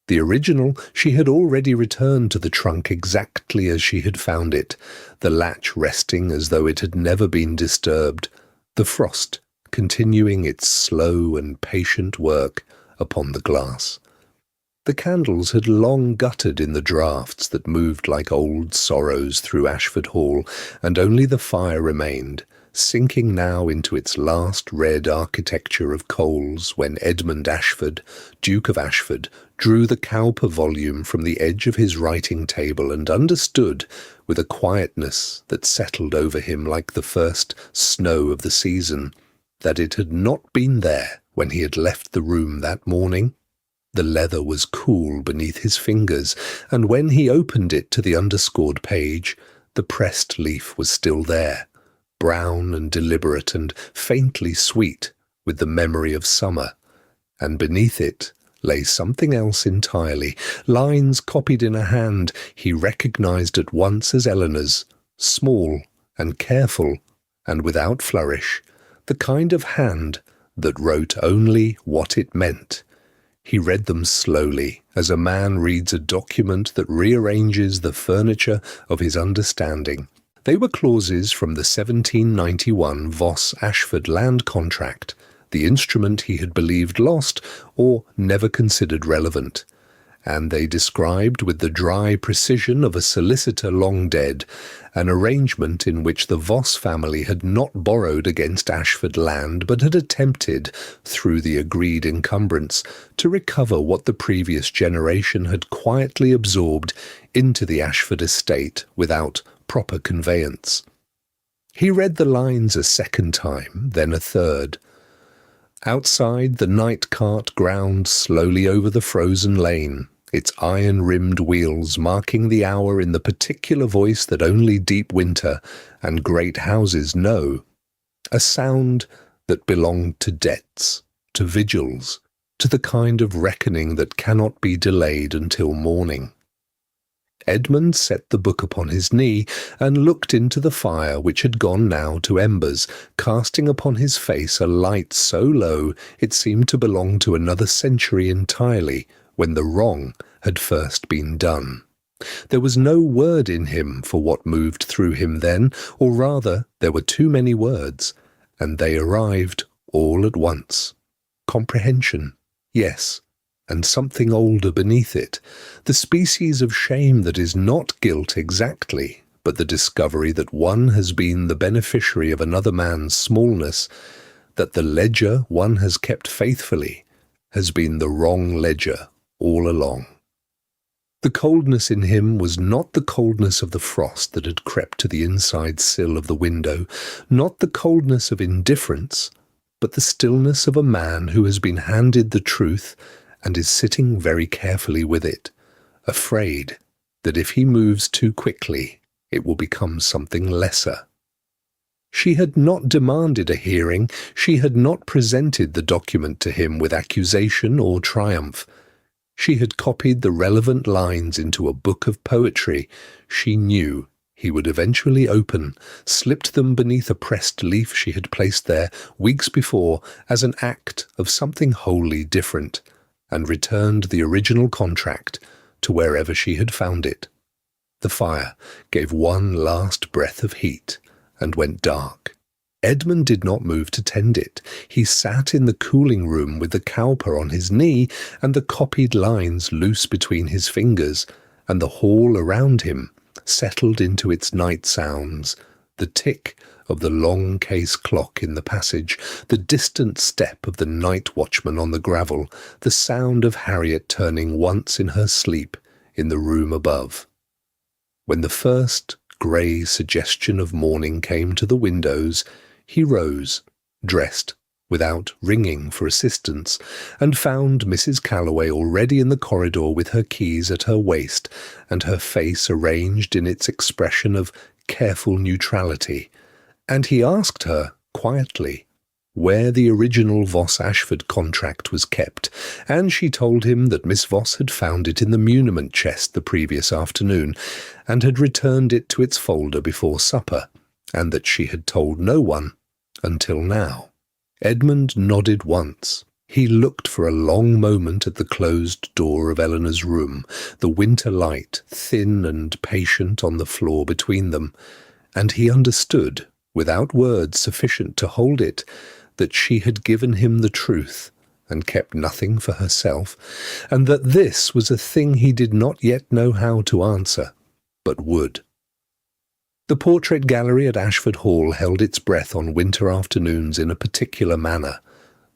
The original she had already returned to the trunk exactly as she had found it, the latch resting as though it had never been disturbed, the frost continuing its slow and patient work upon the glass. The candles had long guttered in the draughts that moved like old sorrows through Ashford Hall, and only the fire remained, sinking now into its last red architecture of coals when Edmund Ashford, Duke of Ashford, drew the Cowper volume from the edge of his writing table and understood, with a quietness that settled over him like the first snow of the season, that it had not been there when he had left the room that morning. The leather was cool beneath his fingers, and when he opened it to the underscored page, the pressed leaf was still there, brown and deliberate and faintly sweet with the memory of summer, and beneath it lay something else entirely, lines copied in a hand he recognized at once as Eleanor's, small and careful and without flourish, the kind of hand that wrote only what it meant. He read them slowly, as a man reads a document that rearranges the furniture of his understanding. They were clauses from the 1791 Voss Ashford land contract, the instrument he had believed lost or never considered relevant, and they described with the dry precision of a solicitor long dead an arrangement in which the Voss family had not borrowed against Ashford land but had attempted, through the agreed encumbrance, to recover what the previous generation had quietly absorbed into the Ashford estate without proper conveyance. He read the lines a second time, then a third. Outside, the night cart ground slowly over the frozen lane, its iron-rimmed wheels marking the hour in the particular voice that only deep winter and great houses know, a sound that belonged to debts, to vigils, to the kind of reckoning that cannot be delayed until morning. Edmund set the book upon his knee and looked into the fire which had gone now to embers, casting upon his face a light so low it seemed to belong to another century entirely, when the wrong had first been done. There was no word in him for what moved through him then, or rather there were too many words, and they arrived all at once. Comprehension, yes, and something older beneath it, the species of shame that is not guilt exactly, but the discovery that one has been the beneficiary of another man's smallness, that the ledger one has kept faithfully has been the wrong ledger all along. The coldness in him was not the coldness of the frost that had crept to the inside sill of the window, not the coldness of indifference, but the stillness of a man who has been handed the truth and is sitting very carefully with it, afraid that if he moves too quickly, it will become something lesser. She had not demanded a hearing, she had not presented the document to him with accusation or triumph. She had copied the relevant lines into a book of poetry she knew he would eventually open, slipped them beneath a pressed leaf she had placed there weeks before as an act of something wholly different, and returned the original contract to wherever she had found it. The fire gave one last breath of heat and went dark. Edmund did not move to tend it. He sat in the cooling room with the Cowper on his knee and the copied lines loose between his fingers, and the hall around him settled into its night sounds, the tick of the long case clock in the passage, the distant step of the night watchman on the gravel, the sound of Harriet turning once in her sleep in the room above. When the first grey suggestion of morning came to the windows, he rose, dressed, without ringing for assistance, and found Mrs. Calloway already in the corridor with her keys at her waist and her face arranged in its expression of careful neutrality, and he asked her, quietly, where the original Voss-Ashford contract was kept, and she told him that Miss Voss had found it in the muniment chest the previous afternoon, and had returned it to its folder before supper, and that she had told no one until now. Edmund nodded once. He looked for a long moment at the closed door of Eleanor's room, the winter light, thin and patient on the floor between them, and he understood, without words sufficient to hold it, that she had given him the truth, and kept nothing for herself, and that this was a thing he did not yet know how to answer, but would. The portrait gallery at Ashford Hall held its breath on winter afternoons in a particular manner,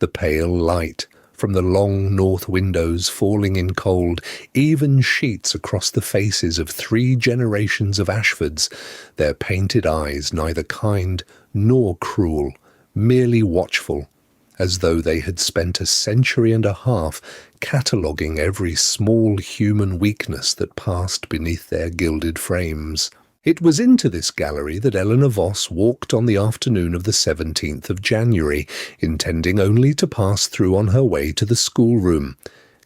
the pale light from the long north windows falling in cold, even sheets across the faces of 3 generations of Ashfords, their painted eyes neither kind nor cruel, merely watchful, as though they had spent a century and a half cataloguing every small human weakness that passed beneath their gilded frames. It was into this gallery that Eleanor Voss walked on the afternoon of the 17th of January, intending only to pass through on her way to the schoolroom,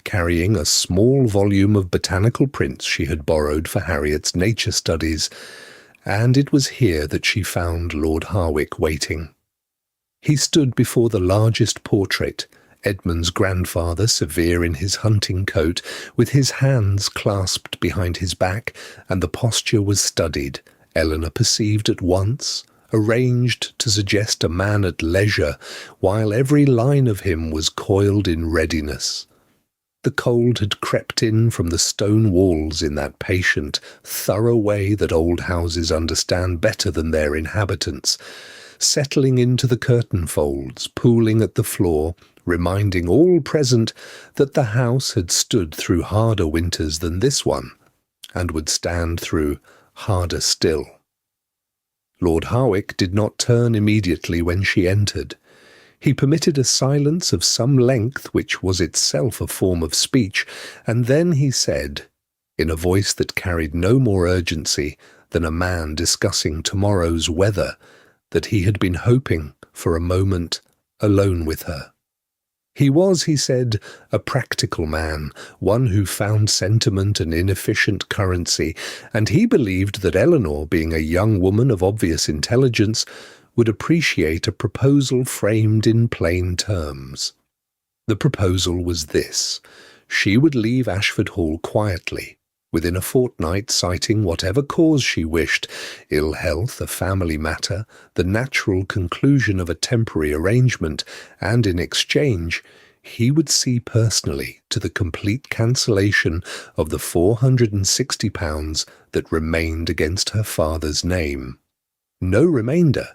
carrying a small volume of botanical prints she had borrowed for Harriet's nature studies, and it was here that she found Lord Harwick waiting. He stood before the largest portrait, Edmund's grandfather, severe in his hunting coat, with his hands clasped behind his back, and the posture was studied, Eleanor perceived at once, arranged to suggest a man at leisure, while every line of him was coiled in readiness. The cold had crept in from the stone walls in that patient, thorough way that old houses understand better than their inhabitants, settling into the curtain folds, pooling at the floor, reminding all present that the house had stood through harder winters than this one, and would stand through harder still. Lord Harwick did not turn immediately when she entered. He permitted a silence of some length which was itself a form of speech, and then he said, in a voice that carried no more urgency than a man discussing tomorrow's weather, that he had been hoping for a moment alone with her. He was, he said, a practical man, one who found sentiment an inefficient currency, and he believed that Eleanor, being a young woman of obvious intelligence, would appreciate a proposal framed in plain terms. The proposal was this: she would leave Ashford Hall quietly, within a fortnight, citing whatever cause she wished, ill health, a family matter, the natural conclusion of a temporary arrangement, and in exchange he would see personally to the complete cancellation of the £460 that remained against her father's name. No remainder,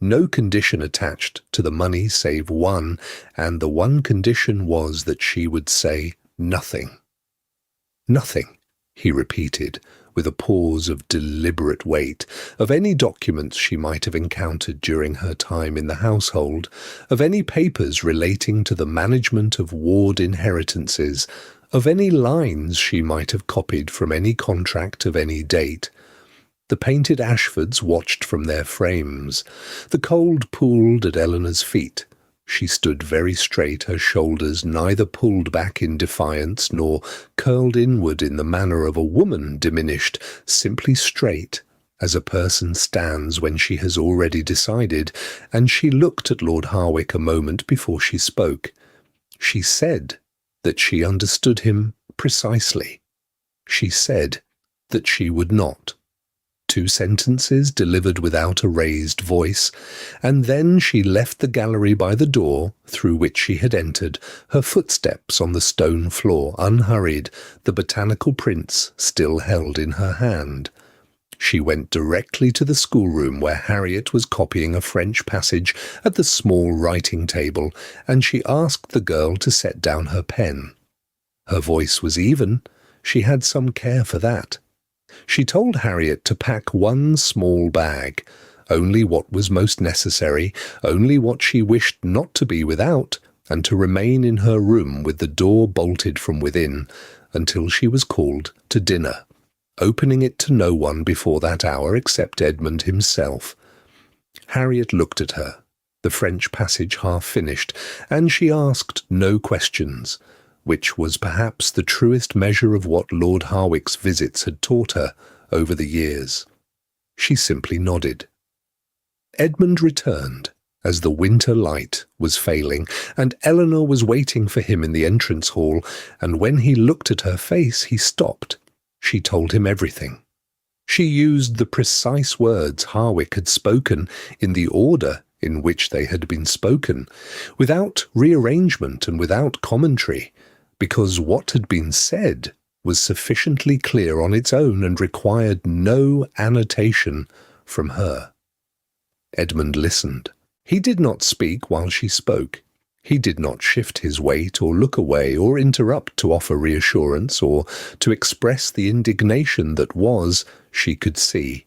no condition attached to the money save one, and the one condition was that she would say nothing. Nothing, he repeated, with a pause of deliberate weight, of any documents she might have encountered during her time in the household, of any papers relating to the management of ward inheritances, of any lines she might have copied from any contract of any date. The painted Ashfords watched from their frames. The cold pooled at Eleanor's feet. She stood very straight, her shoulders neither pulled back in defiance nor curled inward in the manner of a woman diminished, simply straight, as a person stands when she has already decided, and she looked at Lord Harwick a moment before she spoke. She said that she understood him precisely. She said that she would not. 2 sentences delivered without a raised voice, and then she left the gallery by the door through which she had entered, her footsteps on the stone floor unhurried, the botanical prints still held in her hand. She went directly to the schoolroom where Harriet was copying a French passage at the small writing table, and she asked the girl to set down her pen. Her voice was even. She had some care for that. She told Harriet to pack one small bag, only what was most necessary, only what she wished not to be without, and to remain in her room with the door bolted from within until she was called to dinner, opening it to no one before that hour except Edmund himself. Harriet looked at her, the French passage half finished, and she asked no questions, which was perhaps the truest measure of what Lord Harwick's visits had taught her over the years. She simply nodded. Edmund returned as the winter light was failing, and Eleanor was waiting for him in the entrance hall, and when he looked at her face he stopped. She told him everything. She used the precise words Harwick had spoken in the order in which they had been spoken, without rearrangement and without commentary, because what had been said was sufficiently clear on its own and required no annotation from her. Edmund listened. He did not speak while she spoke. He did not shift his weight or look away or interrupt to offer reassurance or to express the indignation that was, she could see,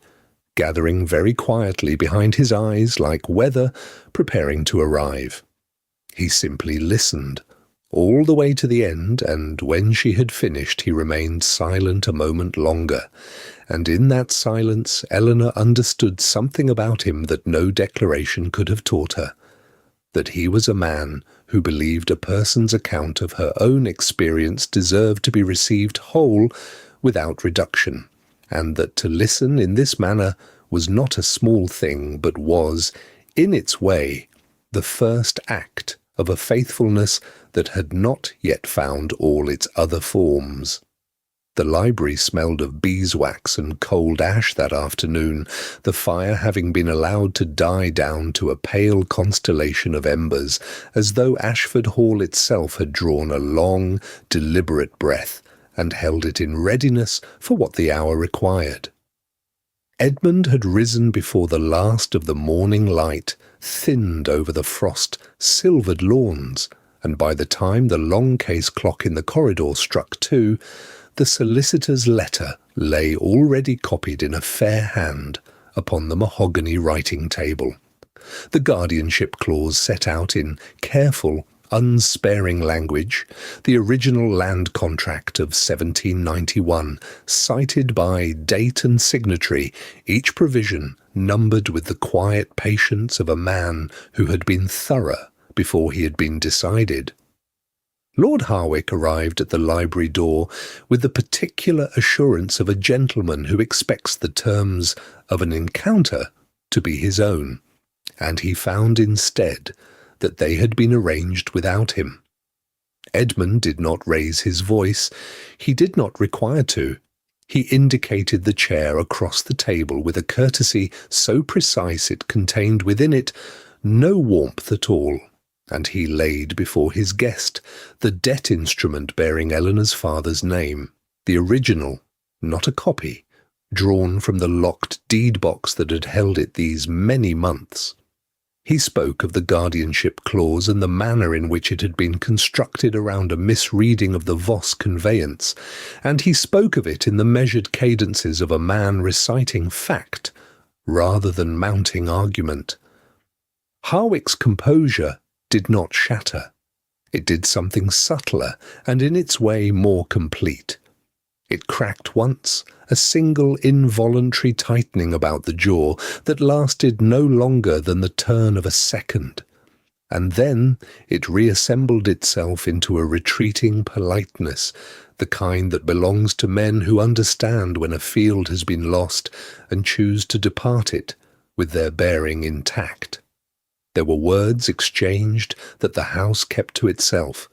gathering very quietly behind his eyes like weather preparing to arrive. He simply listened all the way to the end, and when she had finished he remained silent a moment longer, and in that silence Eleanor understood something about him that no declaration could have taught her, that he was a man who believed a person's account of her own experience deserved to be received whole without reduction, and that to listen in this manner was not a small thing, but was, in its way, the first act of a faithfulness that had not yet found all its other forms. The library smelled of beeswax and cold ash that afternoon, the fire having been allowed to die down to a pale constellation of embers, as though Ashford Hall itself had drawn a long, deliberate breath, and held it in readiness for what the hour required. Edmund had risen before the last of the morning light thinned over the frost-silvered lawns, and by the time the long case clock in the corridor struck 2, the solicitor's letter lay already copied in a fair hand upon the mahogany writing table. The guardianship clause set out in careful, unsparing language, the original land contract of 1791, cited by date and signatory, each provision numbered with the quiet patience of a man who had been thorough before he had been decided. Lord Harwick arrived at the library door with the particular assurance of a gentleman who expects the terms of an encounter to be his own, and he found instead that they had been arranged without him. Edmund did not raise his voice. He did not require to. He indicated the chair across the table with a courtesy so precise it contained within it no warmth at all, and he laid before his guest the debt instrument bearing Eleanor's father's name, the original, not a copy, drawn from the locked deed box that had held it these many months. He spoke of the guardianship clause and the manner in which it had been constructed around a misreading of the Voss conveyance, and he spoke of it in the measured cadences of a man reciting fact rather than mounting argument. Harwick's composure did not shatter. It did something subtler and in its way more complete. It cracked once, a single involuntary tightening about the jaw that lasted no longer than the turn of a second, and then it reassembled itself into a retreating politeness, the kind that belongs to men who understand when a field has been lost and choose to depart it with their bearing intact. There were words exchanged that the house kept to itself.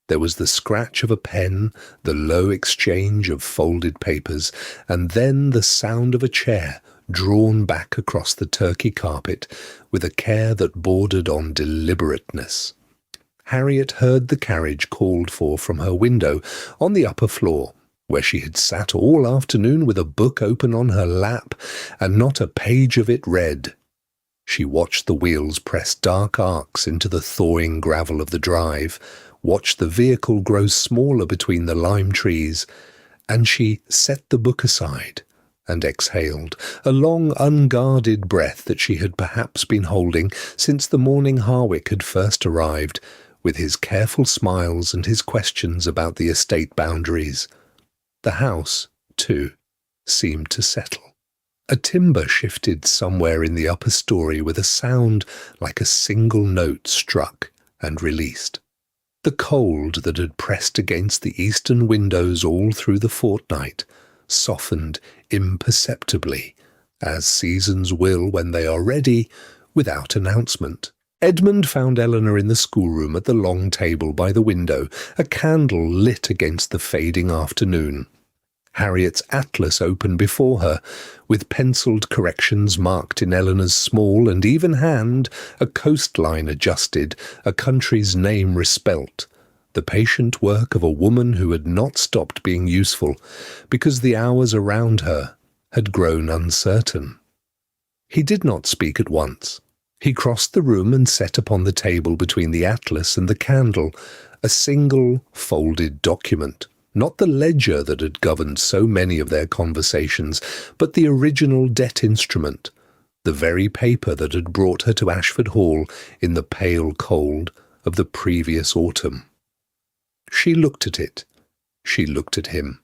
There was the scratch of a pen, the low exchange of folded papers, and then the sound of a chair drawn back across the Turkey carpet with a care that bordered on deliberateness. Harriet heard the carriage called for from her window on the upper floor, where she had sat all afternoon with a book open on her lap and not a page of it read. She watched the wheels press dark arcs into the thawing gravel of the drive, watched the vehicle grow smaller between the lime trees, and she set the book aside, and exhaled, a long, unguarded breath that she had perhaps been holding since the morning Harwick had first arrived, with his careful smiles and his questions about the estate boundaries. The house, too, seemed to settle. A timber shifted somewhere in the upper story with a sound like a single note struck and released. The cold that had pressed against the eastern windows all through the fortnight softened imperceptibly, as seasons will when they are ready, without announcement. Edmund found Eleanor in the schoolroom at the long table by the window, a candle lit against the fading afternoon. Harriet's atlas open before her, with pencilled corrections marked in Eleanor's small and even hand, a coastline adjusted, a country's name respelt, the patient work of a woman who had not stopped being useful, because the hours around her had grown uncertain. He did not speak at once. He crossed the room and set upon the table between the atlas and the candle a single folded document, not the ledger that had governed so many of their conversations, but the original debt instrument, the very paper that had brought her to Ashford Hall in the pale cold of the previous autumn. She looked at it. She looked at him.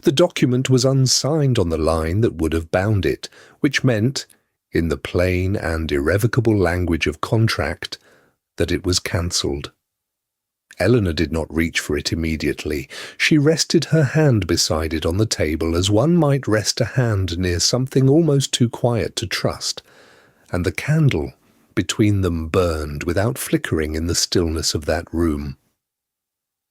The document was unsigned on the line that would have bound it, which meant, in the plain and irrevocable language of contract, that it was cancelled. Eleanor did not reach for it immediately. She rested her hand beside it on the table as one might rest a hand near something almost too quiet to trust, and the candle between them burned without flickering in the stillness of that room.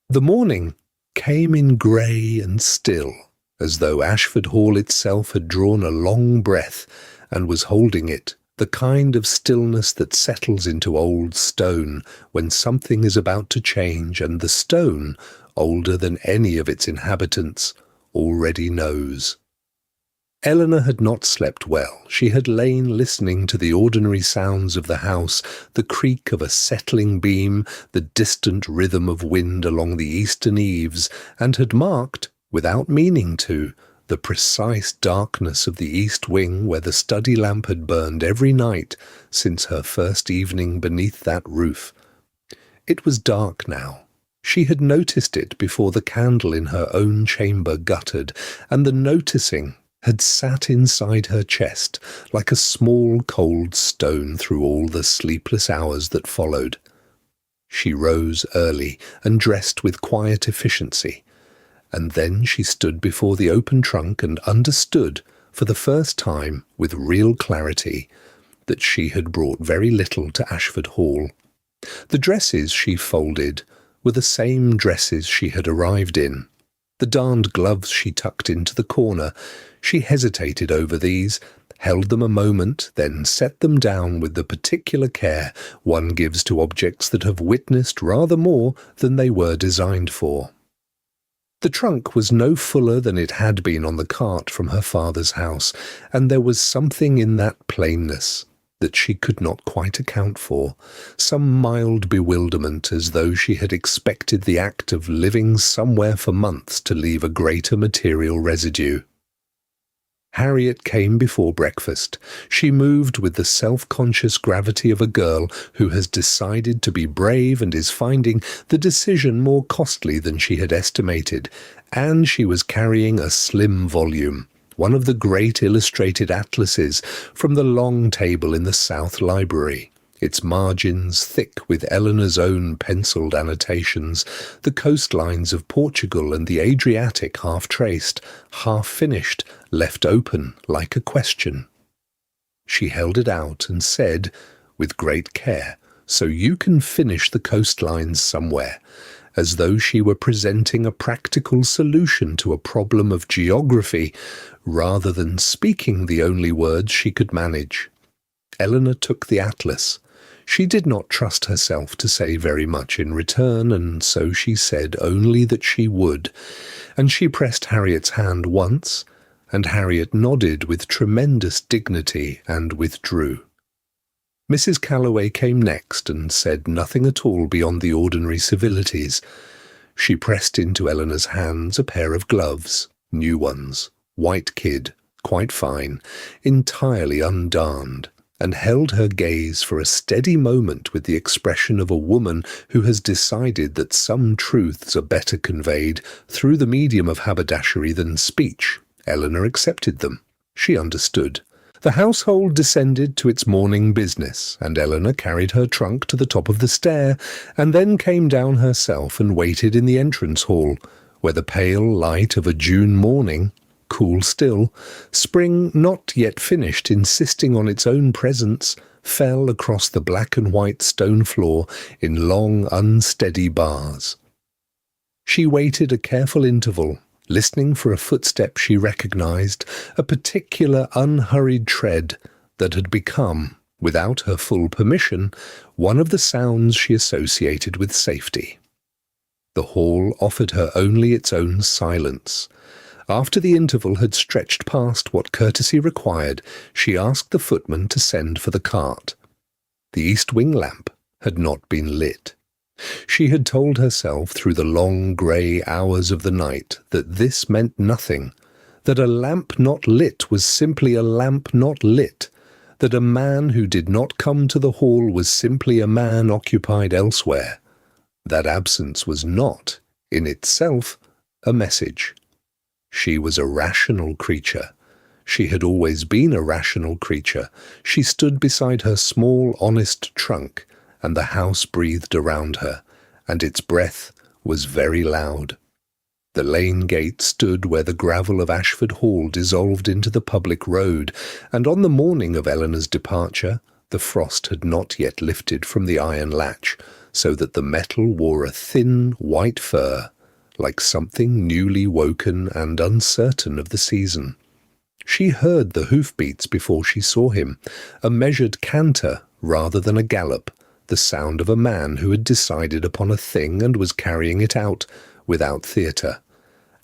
The morning came in grey and still, as though Ashford Hall itself had drawn a long breath and was holding it, the kind of stillness that settles into old stone when something is about to change and the stone, older than any of its inhabitants, already knows. Eleanor had not slept well. She had lain listening to the ordinary sounds of the house, the creak of a settling beam, the distant rhythm of wind along the eastern eaves, and had marked, without meaning to, the precise darkness of the east wing where the study lamp had burned every night since her first evening beneath that roof. It was dark now. She had noticed it before the candle in her own chamber guttered, and the noticing had sat inside her chest like a small cold stone through all the sleepless hours that followed. She rose early and dressed with quiet efficiency, and then she stood before the open trunk and understood, for the first time with real clarity, that she had brought very little to Ashford Hall. The dresses she folded were the same dresses she had arrived in. The darned gloves she tucked into the corner. She hesitated over these, held them a moment, then set them down with the particular care one gives to objects that have witnessed rather more than they were designed for. The trunk was no fuller than it had been on the cart from her father's house, and there was something in that plainness that she could not quite account for, some mild bewilderment as though she had expected the act of living somewhere for months to leave a greater material residue. Harriet came before breakfast. She moved with the self-conscious gravity of a girl who has decided to be brave and is finding the decision more costly than she had estimated, and she was carrying a slim volume, one of the great illustrated atlases from the long table in the South Library, its margins thick with Eleanor's own pencilled annotations, the coastlines of Portugal and the Adriatic half-traced, half-finished, left open like a question. She held it out and said, with great care, "So you can finish the coastlines somewhere," as though she were presenting a practical solution to a problem of geography, rather than speaking the only words she could manage. Eleanor took the atlas. She did not trust herself to say very much in return, and so she said only that she would, and she pressed Harriet's hand once, and Harriet nodded with tremendous dignity and withdrew. Mrs. Calloway came next and said nothing at all beyond the ordinary civilities. She pressed into Eleanor's hands a pair of gloves, new ones, white kid, quite fine, entirely undarned, and held her gaze for a steady moment with the expression of a woman who has decided that some truths are better conveyed through the medium of haberdashery than speech. Eleanor accepted them. She understood. The household descended to its morning business, and Eleanor carried her trunk to the top of the stair, and then came down herself and waited in the entrance hall, where the pale light of a June morning, cool still, spring not yet finished insisting on its own presence, fell across the black and white stone floor in long unsteady bars. She waited a careful interval, listening for a footstep she recognized, a particular unhurried tread that had become, without her full permission, one of the sounds she associated with safety. The hall offered her only its own silence. After the interval had stretched past what courtesy required, she asked the footman to send for the cart. The east wing lamp had not been lit. She had told herself through the long grey hours of the night that this meant nothing, that a lamp not lit was simply a lamp not lit, that a man who did not come to the hall was simply a man occupied elsewhere. That absence was not, in itself, a message. She was a rational creature. She had always been a rational creature. She stood beside her small, honest trunk, and the house breathed around her, and its breath was very loud. The lane gate stood where the gravel of Ashford Hall dissolved into the public road, and on the morning of Eleanor's departure, the frost had not yet lifted from the iron latch, so that the metal wore a thin white fur, like something newly woken and uncertain of the season. She heard the hoofbeats before she saw him, a measured canter rather than a gallop, the sound of a man who had decided upon a thing and was carrying it out without theatre.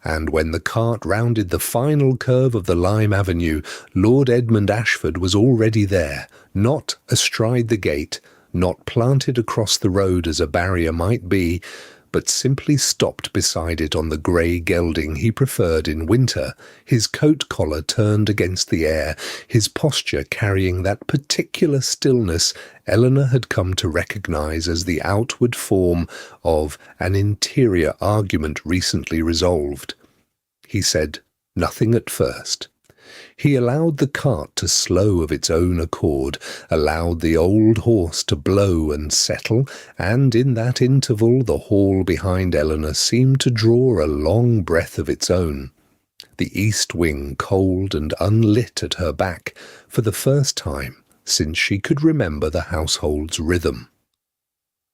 And when the cart rounded the final curve of the lime avenue, Lord Edmund Ashford was already there, not astride the gate, not planted across the road as a barrier might be, but simply stopped beside it on the grey gelding he preferred in winter, his coat collar turned against the air, his posture carrying that particular stillness Eleanor had come to recognise as the outward form of an interior argument recently resolved. He said nothing at first. He allowed the cart to slow of its own accord, allowed the old horse to blow and settle, and in that interval the hall behind Eleanor seemed to draw a long breath of its own. The east wing cold and unlit at her back, for the first time since she could remember the household's rhythm.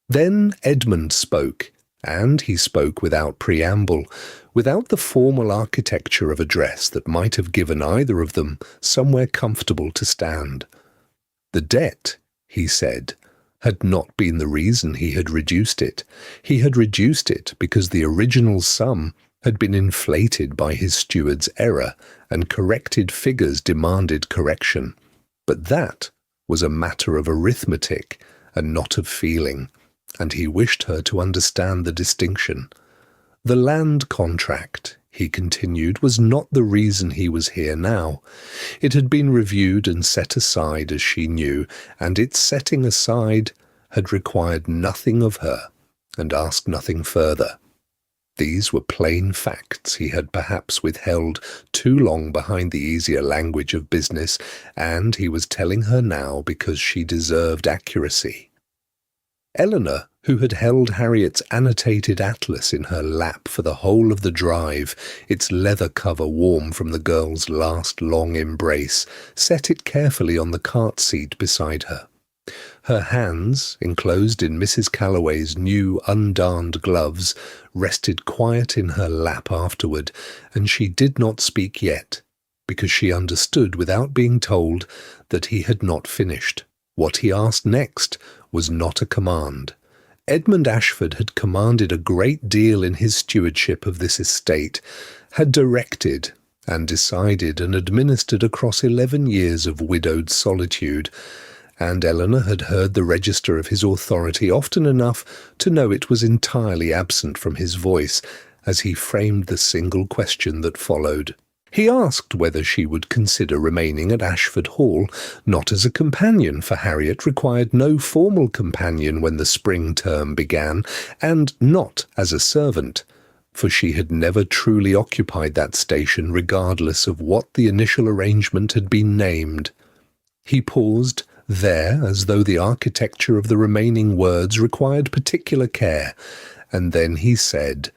Then Edmund spoke, and he spoke without preamble, without the formal architecture of address that might have given either of them somewhere comfortable to stand. The debt, he said, had not been the reason he had reduced it. He had reduced it because the original sum had been inflated by his steward's error, and corrected figures demanded correction. But that was a matter of arithmetic and not of feeling, and he wished her to understand the distinction. The land contract, he continued, was not the reason he was here now. It had been reviewed and set aside, as she knew, and its setting aside had required nothing of her, and asked nothing further. These were plain facts he had perhaps withheld too long behind the easier language of business, and he was telling her now because she deserved accuracy. Eleanor, who had held Harriet's annotated atlas in her lap for the whole of the drive, its leather cover warm from the girl's last long embrace, set it carefully on the cart seat beside her. Her hands, enclosed in Mrs. Calloway's new undarned gloves, rested quiet in her lap afterward, and she did not speak yet, because she understood without being told that he had not finished. What he asked next was not a command. Edmund Ashford had commanded a great deal in his stewardship of this estate, had directed and decided and administered across 11 years of widowed solitude, and Eleanor had heard the register of his authority often enough to know it was entirely absent from his voice as he framed the single question that followed. He asked whether she would consider remaining at Ashford Hall, not as a companion, for Harriet required no formal companion when the spring term began, and not as a servant, for she had never truly occupied that station regardless of what the initial arrangement had been named. He paused there as though the architecture of the remaining words required particular care, and then he said,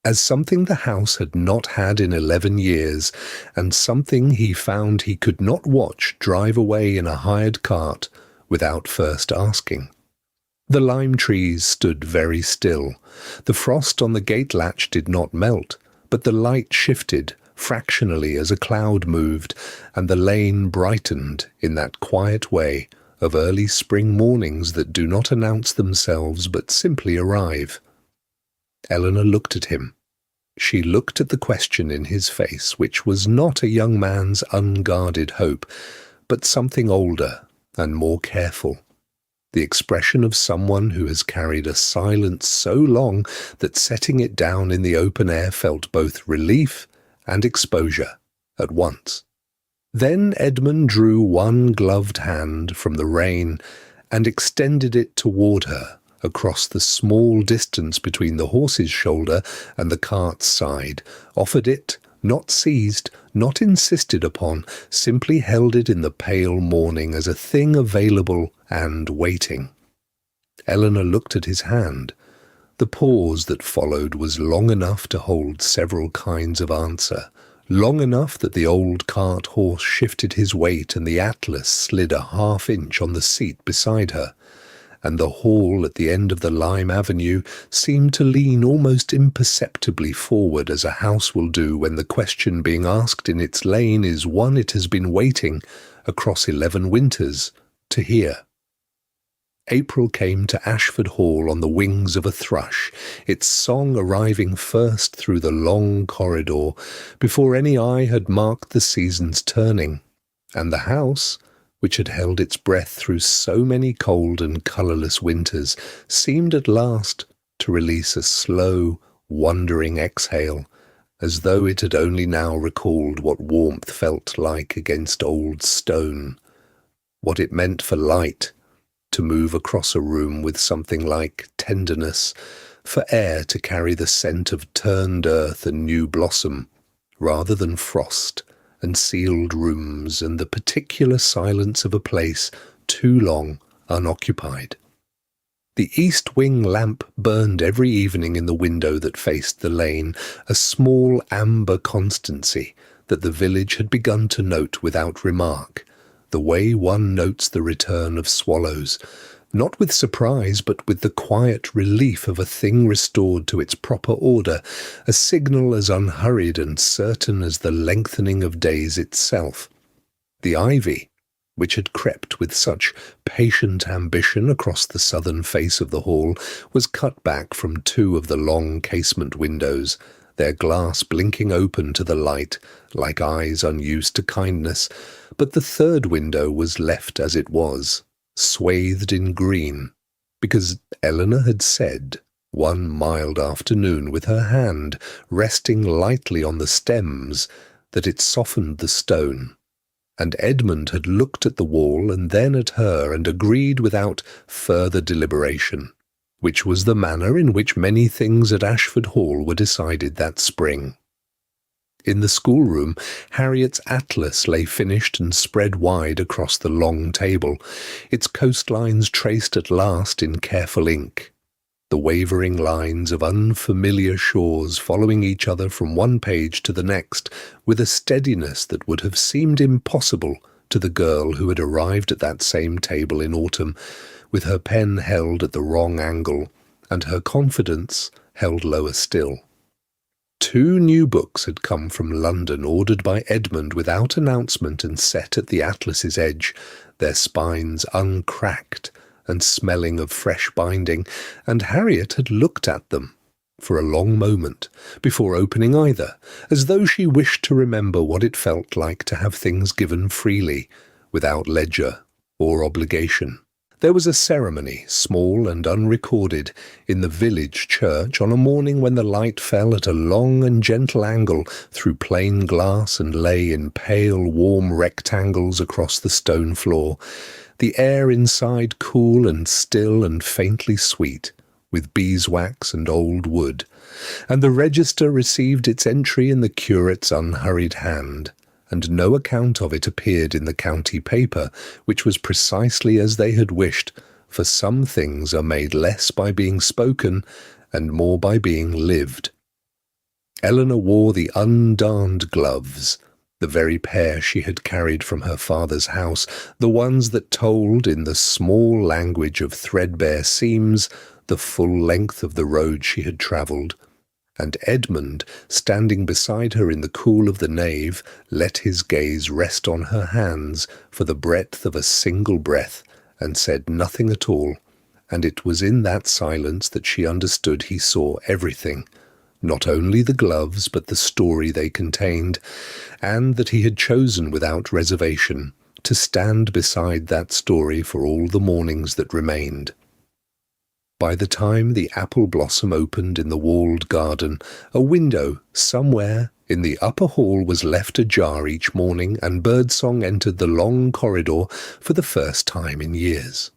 as something the house had not had in 11 years, and something he found he could not watch drive away in a hired cart without first asking. The lime trees stood very still. The frost on the gate latch did not melt, but the light shifted fractionally as a cloud moved, and the lane brightened in that quiet way of early spring mornings that do not announce themselves but simply arrive. Eleanor looked at him. She looked at the question in his face, which was not a young man's unguarded hope, but something older and more careful. The expression of someone who has carried a silence so long that setting it down in the open air felt both relief and exposure at once. Then Edmund drew one gloved hand from the rain and extended it toward her, across the small distance between the horse's shoulder and the cart's side, offered it, not seized, not insisted upon, simply held it in the pale morning as a thing available and waiting. Eleanor looked at his hand. The pause that followed was long enough to hold several kinds of answer, long enough that the old cart horse shifted his weight and the atlas slid a half-inch on the seat beside her, and the hall at the end of the lime avenue seemed to lean almost imperceptibly forward, as a house will do when the question being asked in its lane is one it has been waiting across 11 winters to hear. April came to Ashford Hall on the wings of a thrush, its song arriving first through the long corridor, before any eye had marked the season's turning, and the house, which had held its breath through so many cold and colourless winters, seemed at last to release a slow, wondering exhale, as though it had only now recalled what warmth felt like against old stone, what it meant for light, to move across a room with something like tenderness, for air to carry the scent of turned earth and new blossom, rather than frost and sealed rooms and the particular silence of a place too long unoccupied. The east wing lamp burned every evening in the window that faced the lane, a small amber constancy that the village had begun to note without remark, the way one notes the return of swallows, not with surprise but with the quiet relief of a thing restored to its proper order, a signal as unhurried and certain as the lengthening of days itself. The ivy, which had crept with such patient ambition across the southern face of the hall, was cut back from 2 of the long casement windows, their glass blinking open to the light like eyes unused to kindness, but the 3rd window was left as it was, swathed in green, because Eleanor had said, one mild afternoon with her hand resting lightly on the stems, that it softened the stone, and Edmund had looked at the wall and then at her and agreed without further deliberation, which was the manner in which many things at Ashford Hall were decided that spring. In the schoolroom, Harriet's atlas lay finished and spread wide across the long table, its coastlines traced at last in careful ink, the wavering lines of unfamiliar shores following each other from one page to the next with a steadiness that would have seemed impossible to the girl who had arrived at that same table in autumn, with her pen held at the wrong angle, and her confidence held lower still. 2 new books had come from London, ordered by Edmund without announcement and set at the atlas's edge, their spines uncracked and smelling of fresh binding, and Harriet had looked at them for a long moment before opening either, as though she wished to remember what it felt like to have things given freely, without ledger or obligation. There was a ceremony, small and unrecorded, in the village church on a morning when the light fell at a long and gentle angle through plain glass and lay in pale, warm rectangles across the stone floor, the air inside cool and still and faintly sweet, with beeswax and old wood, and the register received its entry in the curate's unhurried hand, and no account of it appeared in the county paper, which was precisely as they had wished, for some things are made less by being spoken, and more by being lived. Eleanor wore the undarned gloves, the very pair she had carried from her father's house, the ones that told, in the small language of threadbare seams, the full length of the road she had travelled. And Edmund, standing beside her in the cool of the nave, let his gaze rest on her hands for the breadth of a single breath, and said nothing at all, and it was in that silence that she understood he saw everything, not only the gloves but the story they contained, and that he had chosen without reservation to stand beside that story for all the mornings that remained. By the time the apple blossom opened in the walled garden, a window somewhere in the upper hall was left ajar each morning, and birdsong entered the long corridor for the first time in years,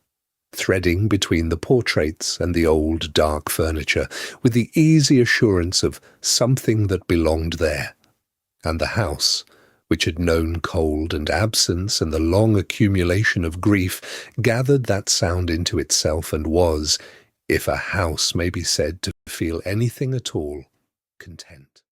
threading between the portraits and the old dark furniture with the easy assurance of something that belonged there, and the house, which had known cold and absence and the long accumulation of grief, gathered that sound into itself and was, if a house may be said to feel anything at all, content.